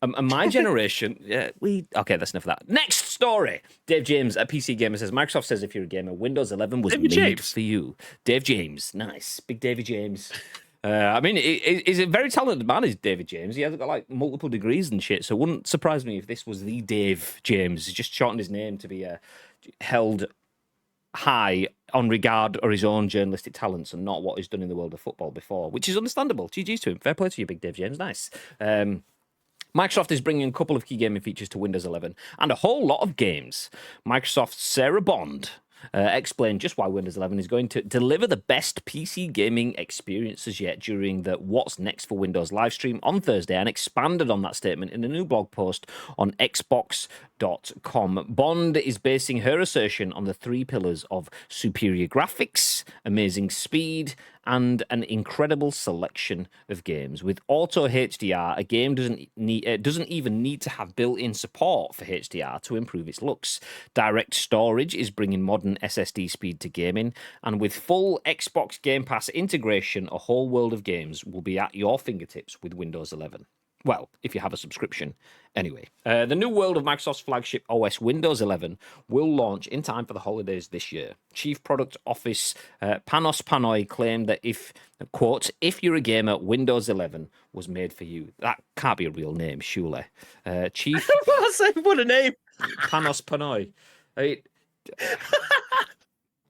And my generation, okay, that's enough of that. Next story. Dave James at PC Gamer says, Microsoft says if you're a gamer, Windows 11 was made for you. Dave James, nice. Big Davy James. I mean, he's a very talented man, is David James. He has got like multiple degrees and shit, so it wouldn't surprise me if this was the Dave James. He's just shortened his name to be held high on regard or his own journalistic talents and not what he's done in the world of football before, which is understandable. GG's to him. Fair play to you, Big Dave James. Nice. Microsoft is bringing a couple of key gaming features to Windows 11 and a whole lot of games. Microsoft's Sarah Bond explained just why Windows 11 is going to deliver the best PC gaming experiences yet during the What's Next for Windows live stream on Thursday, and expanded on that statement in a new blog post on Xbox.com. Bond is basing her assertion on the three pillars of superior graphics, amazing speed, and an incredible selection of games. With Auto HDR, a game doesn't even need to have built-in support for HDR to improve its looks. Direct storage is bringing modern SSD speed to gaming, and with full Xbox Game Pass integration, a whole world of games will be at your fingertips with Windows 11. Well, if you have a subscription. Anyway, the new world of Microsoft's flagship OS, Windows 11, will launch in time for the holidays this year. Chief Product Office Panos Panay claimed that if you're a gamer, Windows 11 was made for you. That can't be a real name, surely. Chief... What a name! Panos Panay.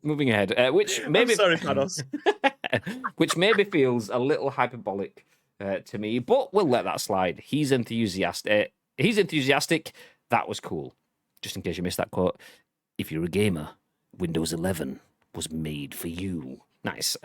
Moving ahead, which maybe... I'm sorry, Panos. Which maybe feels a little hyperbolic to me, but we'll let that slide. He's enthusiastic. That was cool. Just in case you missed that quote. If you're a gamer, Windows 11 was made for you. Nice.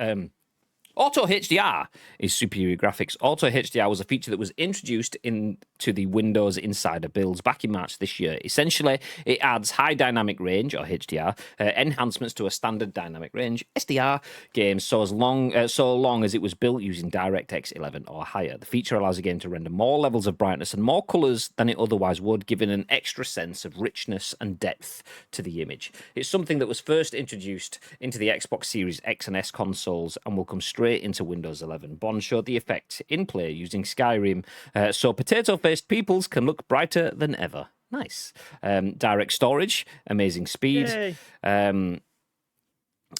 Auto HDR is superior graphics. Auto HDR was a feature that was introduced into the Windows Insider builds back in March this year. Essentially, it adds high dynamic range, or HDR, enhancements to a standard dynamic range, SDR, game so long as it was built using DirectX 11 or higher. The feature allows a game to render more levels of brightness and more colors than it otherwise would, giving an extra sense of richness and depth to the image. It's something that was first introduced into the Xbox Series X and S consoles and will come straight into Windows 11. Bond showed the effect in play using Skyrim, so potato-faced peoples can look brighter than ever. Nice. Direct storage, amazing speed.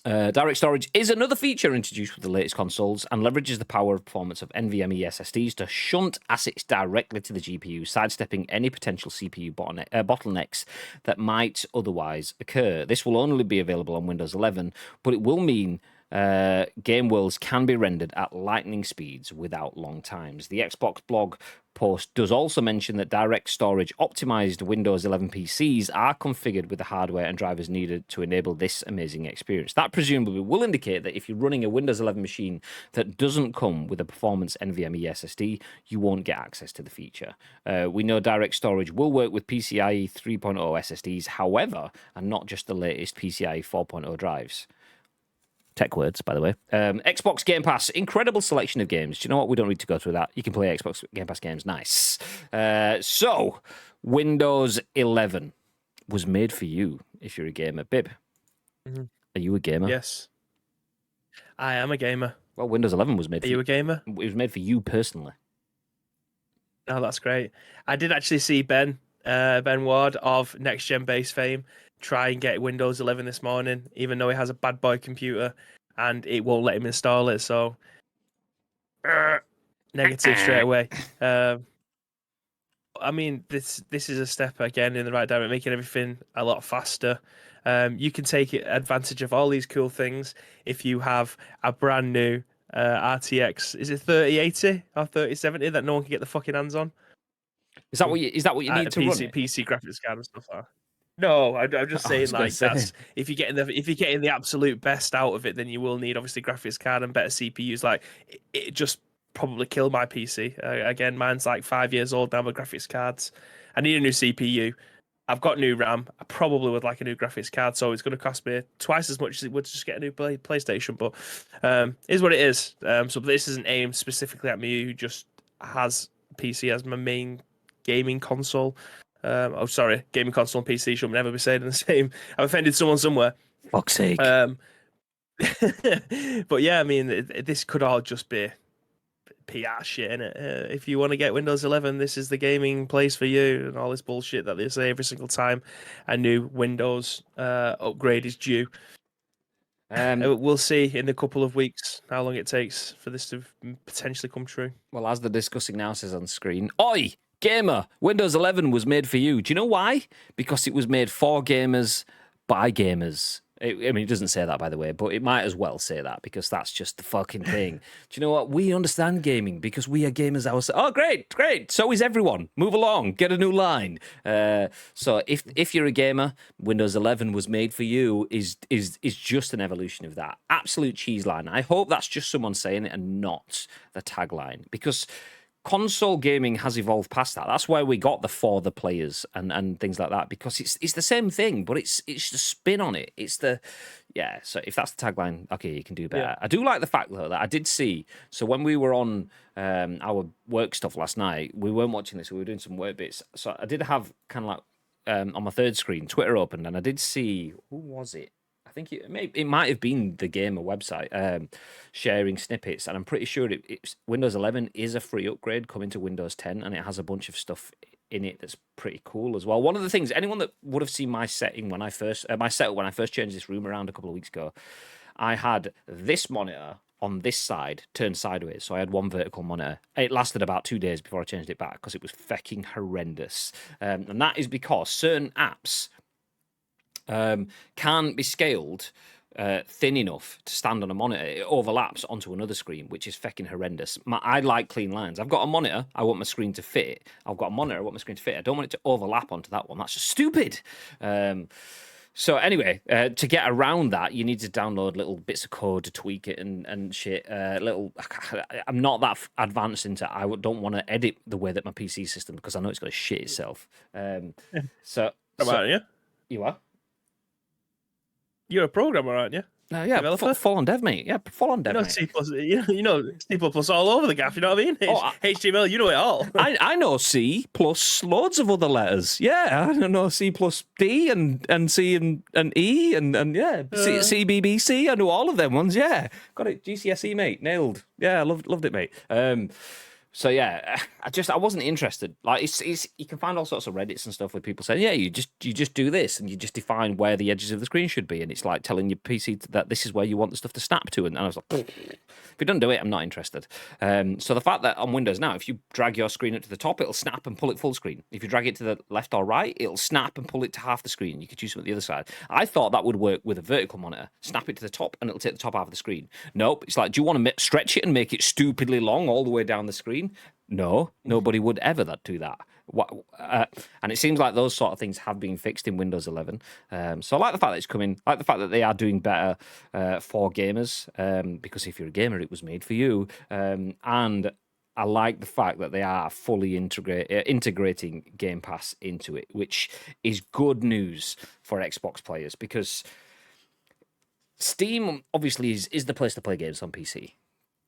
Direct storage is another feature introduced with the latest consoles and leverages the power of performance of NVMe SSDs to shunt assets directly to the GPU, sidestepping any potential CPU bottlenecks that might otherwise occur. This will only be available on Windows 11, but it will mean game worlds can be rendered at lightning speeds without long times. The Xbox blog post does also mention that direct storage optimized Windows 11 PCs are configured with the hardware and drivers needed to enable this amazing experience. That presumably will indicate that if you're running a Windows 11 machine that doesn't come with a performance NVMe SSD, you won't get access to the feature. We know direct storage will work with PCIe 3.0 SSDs, however, and not just the latest PCIe 4.0 drives. Tech words, by the way. Xbox Game Pass, incredible selection of games. Do you know what? We don't need to go through that. You can play Xbox Game Pass games. Nice. So, Windows 11 was made for you if you're a gamer. Bib, are you a gamer? Yes. I am a gamer. Well, Windows 11 was made for you. Are you a gamer? It was made for you personally. Oh, that's great. I did actually see Ben Ward of Next Gen Base fame try and get Windows 11 this morning, even though he has a bad boy computer and it won't let him install it. So, negative straight away. I mean, this is a step again in the right direction, making everything a lot faster. You can take advantage of all these cool things if you have a brand new RTX. Is it 3080 or 3070 that no one can get the fucking hands on? Is that what you need to run it? PC graphics card and stuff like that. No, I'm just I saying was gonna like say. that's if you're getting the absolute best out of it, then you will need obviously graphics card and better CPUs. Like it just probably killed my PC. Again, mine's like 5 years old now. My graphics cards. I need a new CPU. I've got new RAM. I probably would like a new graphics card, so it's going to cost me twice as much as it would to just get a new PlayStation. But is what it is. So this isn't aimed specifically at me, who just has PC as my main gaming console. Sorry, gaming console and PC should never be said in the same. I've offended someone somewhere. Fuck's sake. But yeah, I mean, this could all just be PR shit, innit? If you want to get Windows 11, this is the gaming place for you, and all this bullshit that they say every single time a new Windows upgrade is due. We'll see in a couple of weeks how long it takes for this to potentially come true. Well, as the discussing now says on screen, oi, gamer, Windows 11 was made for you. Do you know why? Because it was made for gamers by gamers. I mean, it doesn't say that, by the way, but it might as well say that because that's just the fucking thing. Do you know what? We understand gaming because we are gamers ourselves. Oh, great. So is everyone. Move along. Get a new line. So if you're a gamer, Windows 11 was made for you is just an evolution of that. Absolute cheese line. I hope that's just someone saying it and not the tagline, because console gaming has evolved past that. That's why we got the for the players and things like that, because it's the same thing, but it's the spin on it. It's the So if that's the tagline, okay, you can do better. Yeah. I do like the fact though that I did see. So when we were on our work stuff last night, we weren't watching this. We were doing some work bits. So I did have kind of like on my third screen Twitter opened, and I did see, who was it? I think it might have been the Gamer website sharing snippets, and I'm pretty sure it's Windows 11 is a free upgrade coming to Windows 10, and it has a bunch of stuff in it that's pretty cool as well. One of the things, anyone that would have seen my setting when I first changed this room around a couple of weeks ago, I had this monitor on this side turned sideways, so I had one vertical monitor. It lasted about 2 days before I changed it back because it was fucking horrendous, and that is because certain apps can't be scaled thin enough to stand on a monitor. It overlaps onto another screen, which is fucking horrendous. I like clean lines. I've got a monitor, I want my screen to fit it. I've got a monitor, I want my screen to fit it. I don't want it to overlap onto that one. That's just stupid. So anyway, to get around that, you need to download little bits of code to tweak it and shit. I'm not that advanced into. I don't want to edit the way that my PC system, because I know it's going to shit itself. So you? You are. You're a programmer, aren't you? No, yeah, full on dev, mate. Yeah, full on dev. You know, mate. you know C++ all over the gaff. You know what I mean? HTML, you know it all. I know C plus loads of other letters. Yeah, I know C plus D and C and E and yeah, CBBC. I know all of them ones. Yeah, got it. GCSE, mate. Nailed. Yeah, I loved it, mate. So yeah, I wasn't interested. Like it's you can find all sorts of Reddits and stuff with people saying, yeah, you just do this and you just define where the edges of the screen should be, and it's like telling your PC that this is where you want the stuff to snap to, and I was like, if you don't do it, I'm not interested. So the fact that on Windows now, if you drag your screen up to the top, it'll snap and pull it full screen. If you drag it to the left or right, it'll snap and pull it to half the screen. You could choose something at the other side. I thought that would work with a vertical monitor. Snap it to the top and it'll take the top half of the screen. Nope. It's like, do you want to stretch it and make it stupidly long all the way down the screen? No, nobody would ever do that. And it seems like those sort of things have been fixed in Windows 11. So I like the fact that it's coming. I like the fact that they are doing better for gamers, because if you're a gamer, it was made for you. And I like the fact that they are fully integrating Game Pass into it, which is good news for Xbox players, because Steam obviously is the place to play games on PC.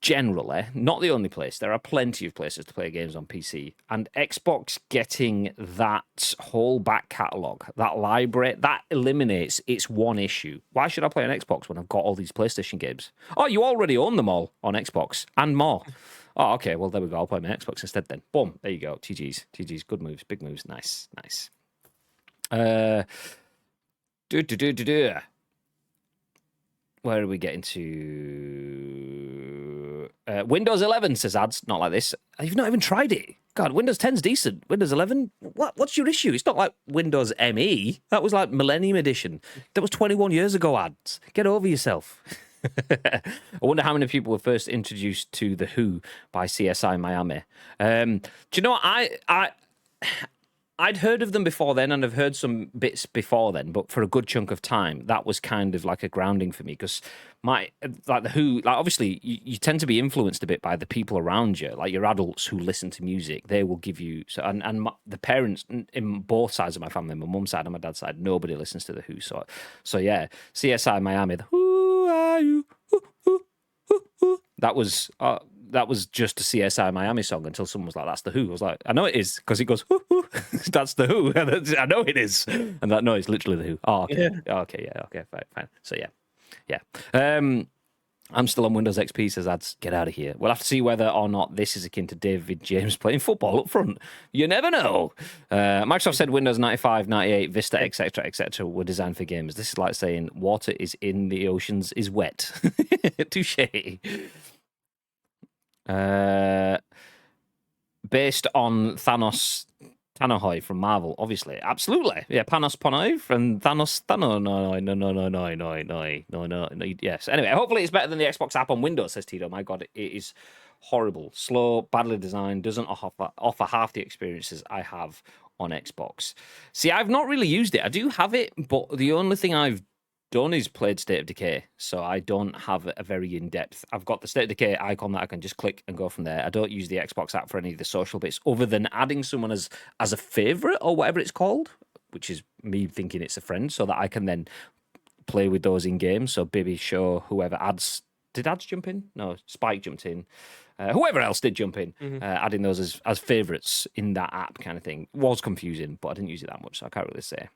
Generally, not the only place. There are plenty of places to play games on PC. And Xbox getting that whole back catalogue, that library, that eliminates its one issue. Why should I play on Xbox when I've got all these PlayStation games? Oh, you already own them all on Xbox and more. Oh, okay, well, there we go. I'll play my Xbox instead then. Boom, there you go. TG's. Good moves, big moves. Nice. Where are we getting to? Windows 11, says Ads. Not like this. You've not even tried it. God, Windows 10's decent. Windows 11, what's your issue? It's not like Windows ME. That was like Millennium Edition. That was 21 years ago, Ads. Get over yourself. I wonder how many people were first introduced to The Who by CSI Miami. Do you know what? I'd heard of them before then, and I've heard some bits before then, but for a good chunk of time, that was kind of like a grounding for me because the Who, like obviously you tend to be influenced a bit by the people around you, like your adults who listen to music. They will give you the parents in both sides of my family, my mum's side and my dad's side, nobody listens to the Who. So yeah, CSI Miami, the Who are you? That was just a CSI Miami song until someone was like, "That's the Who." I was like, "I know it is," because it goes, "Hoo, hoo." That's the Who. I know it is, and that no, it's literally the Who. Oh, okay, okay, fine. So yeah. I'm still on Windows XP. Says ads. Get out of here. We'll have to see whether or not this is akin to David James playing football up front. You never know. Microsoft said Windows 95, 98, Vista, etc., were designed for gamers. This is like saying water is in the oceans is wet. Touche. Based on Tanohoi from Marvel, obviously, absolutely, yeah. Panos Panay from Thanos. No. Yes. Anyway, hopefully it's better than the Xbox app on Windows. Says Tito. My God, it is horrible, slow, badly designed. Doesn't offer half the experiences I have on Xbox. See, I've not really used it. I do have it, but the only thing I've done is played State of Decay, so I don't have a very in-depth. I've got the State of Decay icon that I can just click and go from there. I don't use the Xbox app for any of the social bits, other than adding someone as a favorite or whatever it's called, which is me thinking it's a friend, so that I can then play with those in game. So Bibby, Show, whoever ads. Did ads jump in? No, Spike jumped in. Whoever else did jump in, adding those as favorites in that app kind of thing was confusing, but I didn't use it that much, so I can't really say.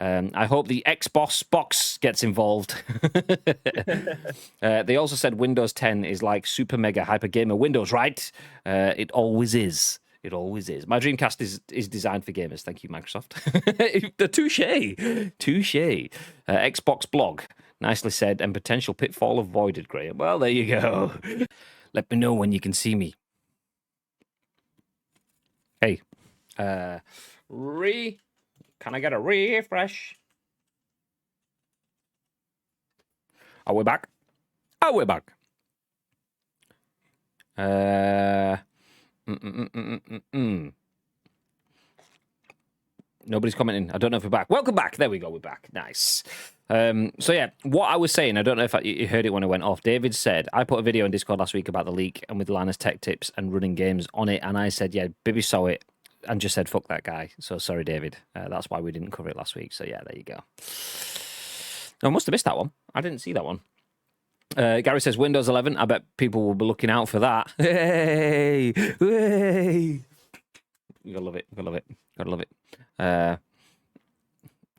I hope the Xbox box gets involved. They also said Windows 10 is like super mega hyper gamer Windows, right? It always is. It always is. My Dreamcast is designed for gamers. Thank you, Microsoft. The touche. Xbox blog, nicely said, and potential pitfall avoided, Graham. Well, there you go. Let me know when you can see me. Hey, can I get a refresh? Are we back? We're back. Nobody's commenting. I don't know if we're back. Welcome back. There we go. We're back. Nice. So yeah, what I was saying, I don't know if you heard it when I went off. David said, I put a video on Discord last week about the leak and with Linus Tech Tips and running games on it. And I said, yeah, Bibby saw it and just said, fuck that guy. So sorry, David. That's why we didn't cover it last week. So yeah, there you go. I must have missed that one. I didn't see that one. Gary says, Windows 11. I bet people will be looking out for that. Hey! You gotta love it. Gotta love it.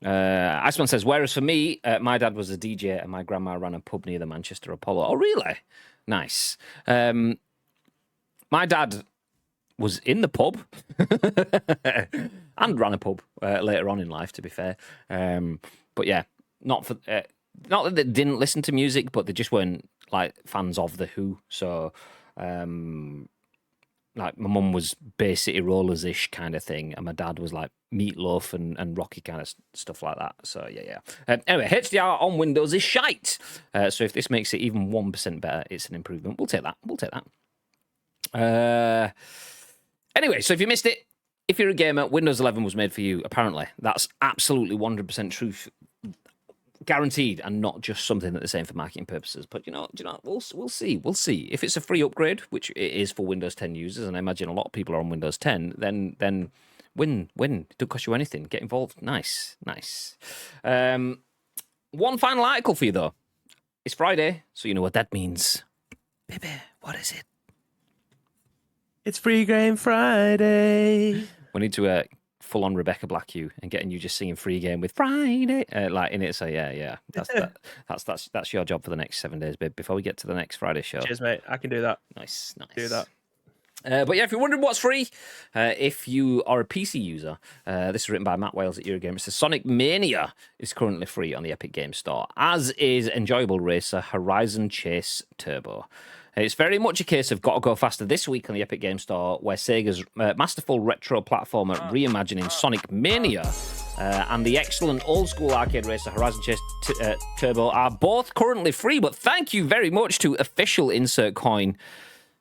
Iceman says, whereas for me, my dad was a DJ and my grandma ran a pub near the Manchester Apollo. Oh, really? Nice. My dad was in the pub and ran a pub later on in life, to be fair. But yeah, not that they didn't listen to music, but they just weren't like fans of the Who. So, like my mum was Bay City Rollers-ish kind of thing, and my dad was like Meatloaf and Rocky kind of stuff like that. So yeah. Anyway, HDR on Windows is shite. So if this makes it even 1% better, it's an improvement. We'll take that. Anyway, so if you missed it, if you're a gamer, Windows 11 was made for you, apparently. That's absolutely 100% truth. Guaranteed, and not just something that they're saying for marketing purposes. But you know, we'll see. We'll see. If it's a free upgrade, which it is for Windows 10 users, and I imagine a lot of people are on Windows 10, then win. It don't cost you anything. Get involved. Nice. One final article for you, though. It's Friday, so you know what that means. Baby, what is it? It's Free Game Friday. We need to full on Rebecca Black you and getting you just singing Free Game with Friday like in it. So yeah. That's your job for the next 7 days, babe. Before we get to the next Friday show. Cheers, mate. I can do that. Nice. Do that. But yeah, if you're wondering what's free, if you are a PC user, this is written by Matt Wales at Eurogamer. It says Sonic Mania is currently free on the Epic Games Store, as is enjoyable racer Horizon Chase Turbo. It's very much a case of gotta go faster this week on the Epic Games Store, where Sega's masterful retro platformer reimagining Sonic Mania and the excellent old school arcade racer Horizon Chase Turbo are both currently free. But thank you very much to official insert coin.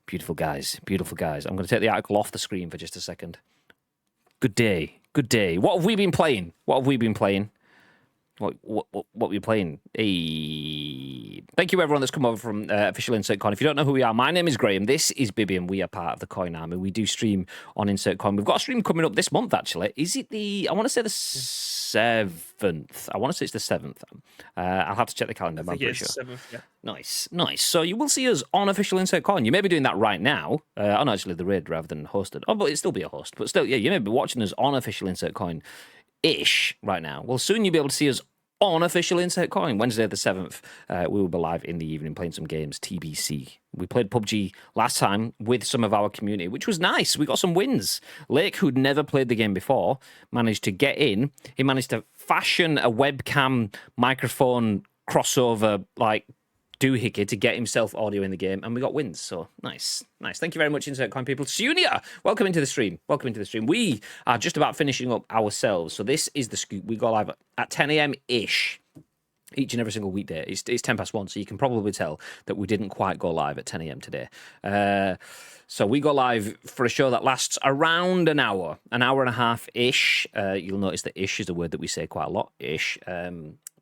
Beautiful guys. I'm going to take the article off the screen for just a second. Good day. Good day. What have we been playing? What have we been playing? What were you playing? Hey. Thank you, everyone that's come over from Official Insert Coin. If you don't know who we are, my name is Graham. This is Bibby, and we are part of the Coin Army. We do stream on Insert Coin. We've got a stream coming up this month, actually. Is it I want to say the 7th. I want to say it's the 7th. I'll have to check the calendar, but I'm pretty sure. 7th, yeah. Nice. So you will see us on Official Insert Coin. You may be doing that right now. On actually the raid rather than hosted. Oh, but it'll still be a host. But still, yeah, you may be watching us on Official Insert Coin ish right now. Well, soon you'll be able to see us on Official Insert Coin. Wednesday the 7th, we will be live in the evening playing some games, TBC. We played PUBG last time with some of our community, which was nice. We got some wins. Lake, who'd never played the game before, managed to get in. He managed to fashion a webcam microphone crossover, like, doohickey to get himself audio in the game, and we got wins. So nice. Thank you very much, Insert Coin people. Sunia, welcome into the stream. We are just about finishing up ourselves. So this is the scoop. We go live at 10 a.m. ish each and every single weekday. It's 10 past 1, so you can probably tell that we didn't quite go live at 10 a.m. today. So we go live for a show that lasts around an hour and a half ish. You'll notice that ish is a word that we say quite a lot. Ish.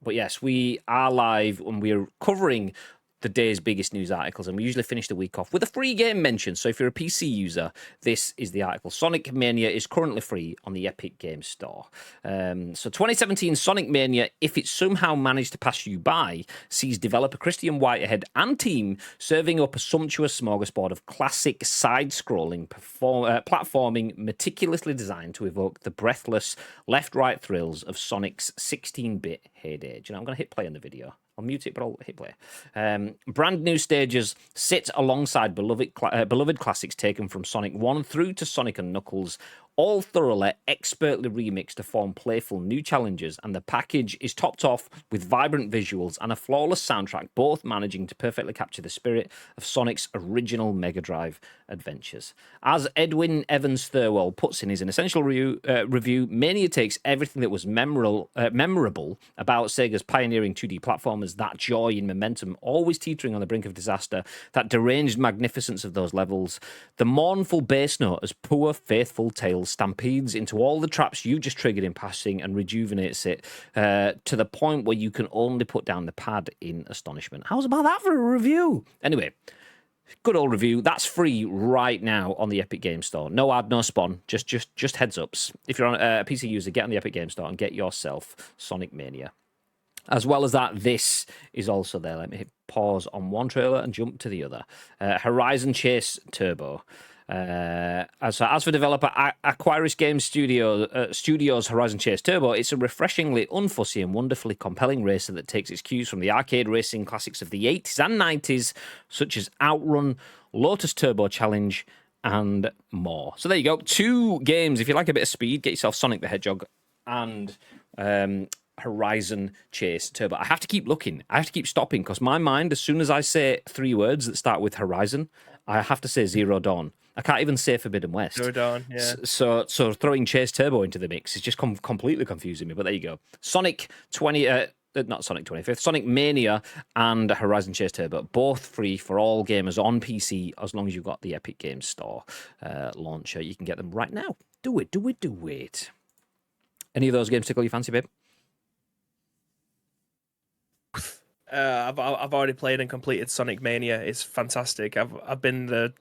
But yes, we are live and we're covering the day's biggest news articles, and we usually finish the week off with a free game mention. So if you're a PC user, this is the article. Sonic Mania is currently free on the Epic Games Store. So 2017 Sonic Mania, if it somehow managed to pass you by, sees developer Christian Whitehead and team serving up a sumptuous smorgasbord of classic side-scrolling platforming meticulously designed to evoke the breathless left-right thrills of Sonic's 16-bit heyday. Do you know, I'm going to hit play on the video. I'll mute it, but I'll hit play. Brand new stages sit alongside beloved classics taken from Sonic 1 through to Sonic and Knuckles, all thoroughly, expertly remixed to form playful new challenges, and the package is topped off with vibrant visuals and a flawless soundtrack, both managing to perfectly capture the spirit of Sonic's original Mega Drive adventures. As Edwin Evans Thirlwell puts in his essential review, Mania takes everything that was memorable about Sega's pioneering 2D platformers, that joy and momentum, always teetering on the brink of disaster, that deranged magnificence of those levels, the mournful bass note as poor, faithful Tails stampedes into all the traps you just triggered in passing and rejuvenates it to the point where you can only put down the pad in astonishment. How's about that for a review? Anyway, good old review. That's free right now on the Epic Games Store. No ad, no spawn. Just heads ups. If you're on a PC user, get on the Epic Games Store and get yourself Sonic Mania. As well as that, this is also there. Let me hit pause on one trailer and jump to the other. Horizon Chase Turbo. As for developer Aquarius Games Studios Horizon Chase Turbo, it's a refreshingly unfussy and wonderfully compelling racer that takes its cues from the arcade racing classics of the 80s and 90s, such as Outrun, Lotus Turbo Challenge, and more. So there you go. 2 games. If you like a bit of speed, get yourself Sonic the Hedgehog and Horizon Chase Turbo. I have to keep looking. I have to keep stopping because my mind, as soon as I say 3 words that start with Horizon, I have to say Zero Dawn. I can't even say Forbidden West. Zero Dawn, yeah. So throwing Chase Turbo into the mix is just completely confusing me. But there you go. Sonic 25th, Sonic Mania and Horizon Chase Turbo, both free for all gamers on PC as long as you've got the Epic Games Store launcher. You can get them right now. Do it. Any of those games tickle your fancy, babe? I've already played and completed Sonic Mania. It's fantastic. I've been the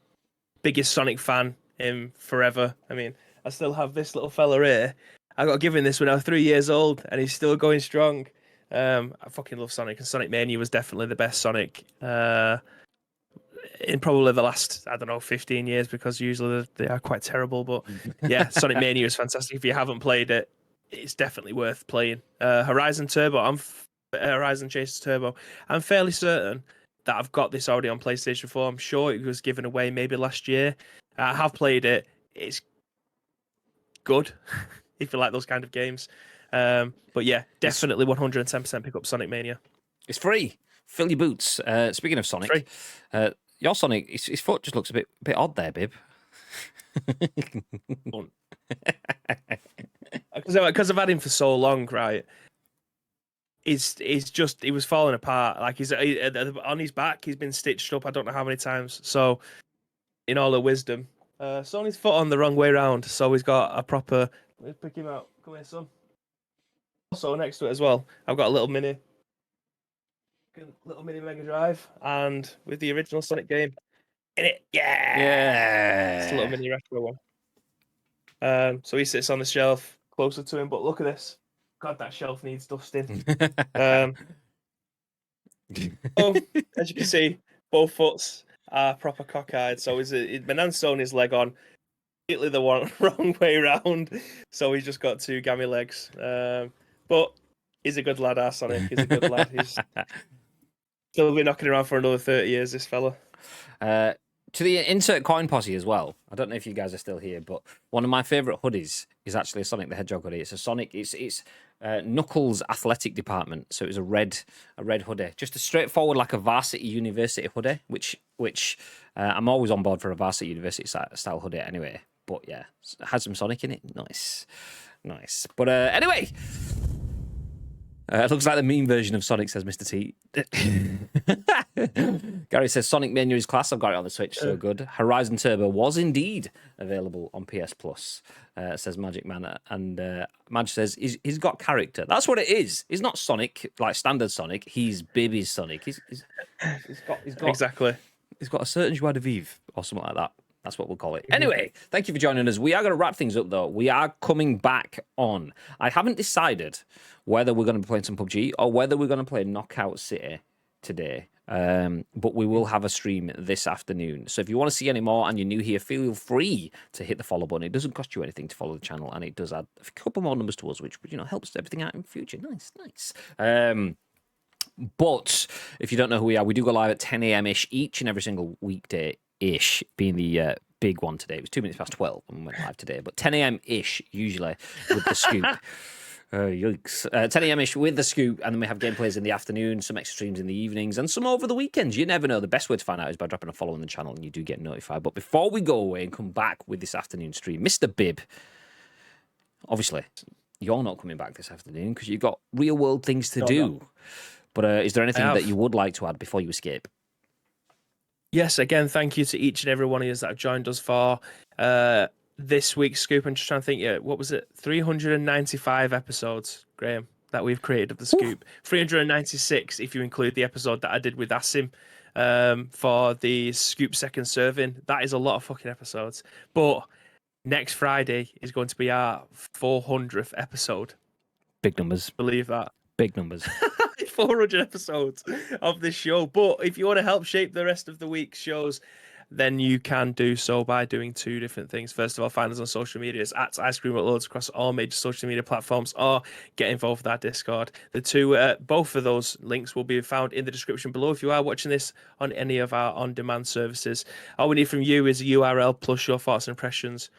biggest Sonic fan in forever. I mean, I still have this little fella here. I got given this when I was 3 years old, and he's still going strong. I fucking love Sonic, and Sonic Mania was definitely the best Sonic in probably the last, 15 years, because usually they are quite terrible. But yeah, Sonic Mania is fantastic. If you haven't played it, it's definitely worth playing. Horizon Chase Turbo. I'm fairly certain that I've got this already on PlayStation 4. I'm sure it was given away maybe last year. I have played it. It's good if you like those kind of games. But yeah, definitely 110% pick up Sonic Mania. It's free. Fill your boots. Speaking of Sonic, your Sonic, his foot just looks a bit odd there, babe. Because I've had him for so long, right? He was falling apart. Like on his back, he's been stitched up I don't know how many times. So, in all her wisdom, sewn his foot on the wrong way round. So he's got a proper Let's pick him out. Come here, son. Also, next to it as well, I've got a little mini Mega Drive, and with the original Sonic game in it. Yeah. It's a little mini retro one. So he sits on the shelf closer to him. But look at this. God, that shelf needs dusting. Oh, as you can see, both foots are proper cockeyed. So Manan's sewn his leg on completely the wrong way round. So he's just got two gammy legs. But he's a good lad, our Sonic. He's a good lad. He's still be knocking around for another 30 years, this fella. To the insert coin posse as well. I don't know if you guys are still here, but one of my favourite hoodies is actually a Sonic the Hedgehog hoodie. It's a Sonic. It's Knuckles' athletic department. So it was a red hoodie, just a straightforward like a varsity university hoodie, which I'm always on board for a varsity university style hoodie anyway. But yeah, it had some Sonic in it. Nice. But anyway. It looks like the mean version of Sonic, says Mr. T. Gary says, Sonic Mania is class. I've got it on the Switch, so good. Horizon Turbo was indeed available on PS Plus, says Magic Man. And Madge says, he's got character. That's what it is. He's not Sonic, like standard Sonic. He's baby's Sonic. He's got exactly. He's got a certain joie de vivre or something like that. That's what we'll call it. Anyway, thank you for joining us. We are going to wrap things up, though. We are coming back on. I haven't decided whether we're going to be playing some PUBG or whether we're going to play Knockout City today. But we will have a stream this afternoon. So if you want to see any more and you're new here, feel free to hit the follow button. It doesn't cost you anything to follow the channel, and it does add a couple more numbers to us, which helps everything out in future. Nice. But if you don't know who we are, we do go live at 10 a.m.-ish each and every single weekday-ish, being the big one today. It was 2 minutes past 12 when we went live today, but 10 a.m.-ish usually with the scoop. Yikes. 10 a.m.-ish with the scoop, and then we have gameplays in the afternoon, some extra streams in the evenings, and some over the weekends. You never know. The best way to find out is by dropping a follow on the channel, and you do get notified. But before we go away and come back with this afternoon stream, Mr. Bibb, obviously, you're not coming back this afternoon because you've got real-world things to do. No. But is there anything that you would like to add before you escape? Yes, again, thank you to each and every one of you that have joined us for this week's scoop. I'm just trying to think, what was it? 395 episodes, Graham, that we've created of the scoop. 396 if you include the episode that I did with Asim for the scoop second serving. That is a lot of fucking episodes. But next Friday is going to be our 400th episode. Big numbers. Believe that. Big numbers. 400 episodes of this show. But if you want to help shape the rest of the week's shows, then you can do so by doing two different things. First of all, find us on social media at Ice Cream Uploads across all major social media platforms, or get involved with our Discord. The two, both of those links will be found in the description below if you are watching this on any of our on-demand services. All we need from you is a URL plus your thoughts and impressions.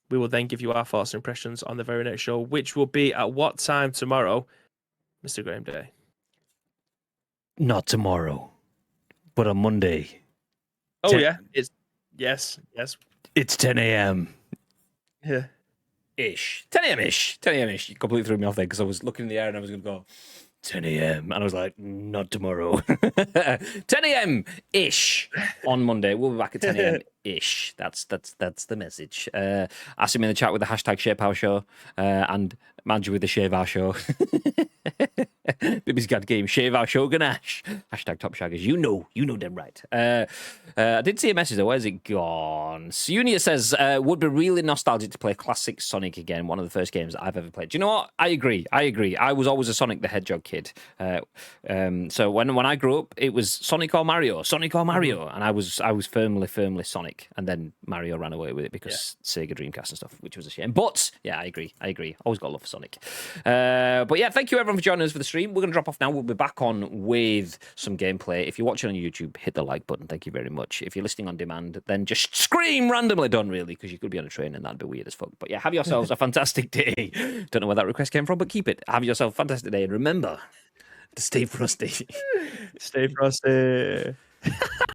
We will then give you our thoughts and impressions on the very next show, which will be at what time tomorrow, Mr. Graham Day? Not tomorrow, but on Monday. Oh, 10... yeah. It's yes. It's 10 a.m. Yeah. 10 a.m.-ish. 10 a.m.-ish. You completely threw me off there because I was looking in the air and I was going to go 10 a.m. And I was like, not tomorrow. 10 a.m.-ish on Monday. We'll be back at 10 a.m.-ish. That's the message. Ask him in the chat with the hashtag Shape Our Show and Madge with the Shave Our Show. Bibby's got game. Shave Our Show Ganache. Hashtag Top Shaggers. You know them right. I did see a message though. Where's it gone? Sunia says, would be really nostalgic to play classic Sonic again. One of the first games I've ever played. Do you know what? I agree. I was always a Sonic the Hedgehog kid. So when I grew up, it was Sonic or Mario. And I was firmly Sonic. And then Mario ran away with it because Sega Dreamcast and stuff, which was a shame. But yeah, I agree. Always got love for Sonic. But yeah, thank you everyone for joining us for the stream. We're going to drop off now. We'll be back on with some gameplay. If you're watching on YouTube, hit the like button. Thank you very much. If you're listening on demand, then just scream randomly. Don't really, because you could be on a train and that'd be weird as fuck. But yeah, have yourselves a fantastic day. Don't know where that request came from, but keep it. Have yourself a fantastic day. And remember to stay frosty. Stay frosty.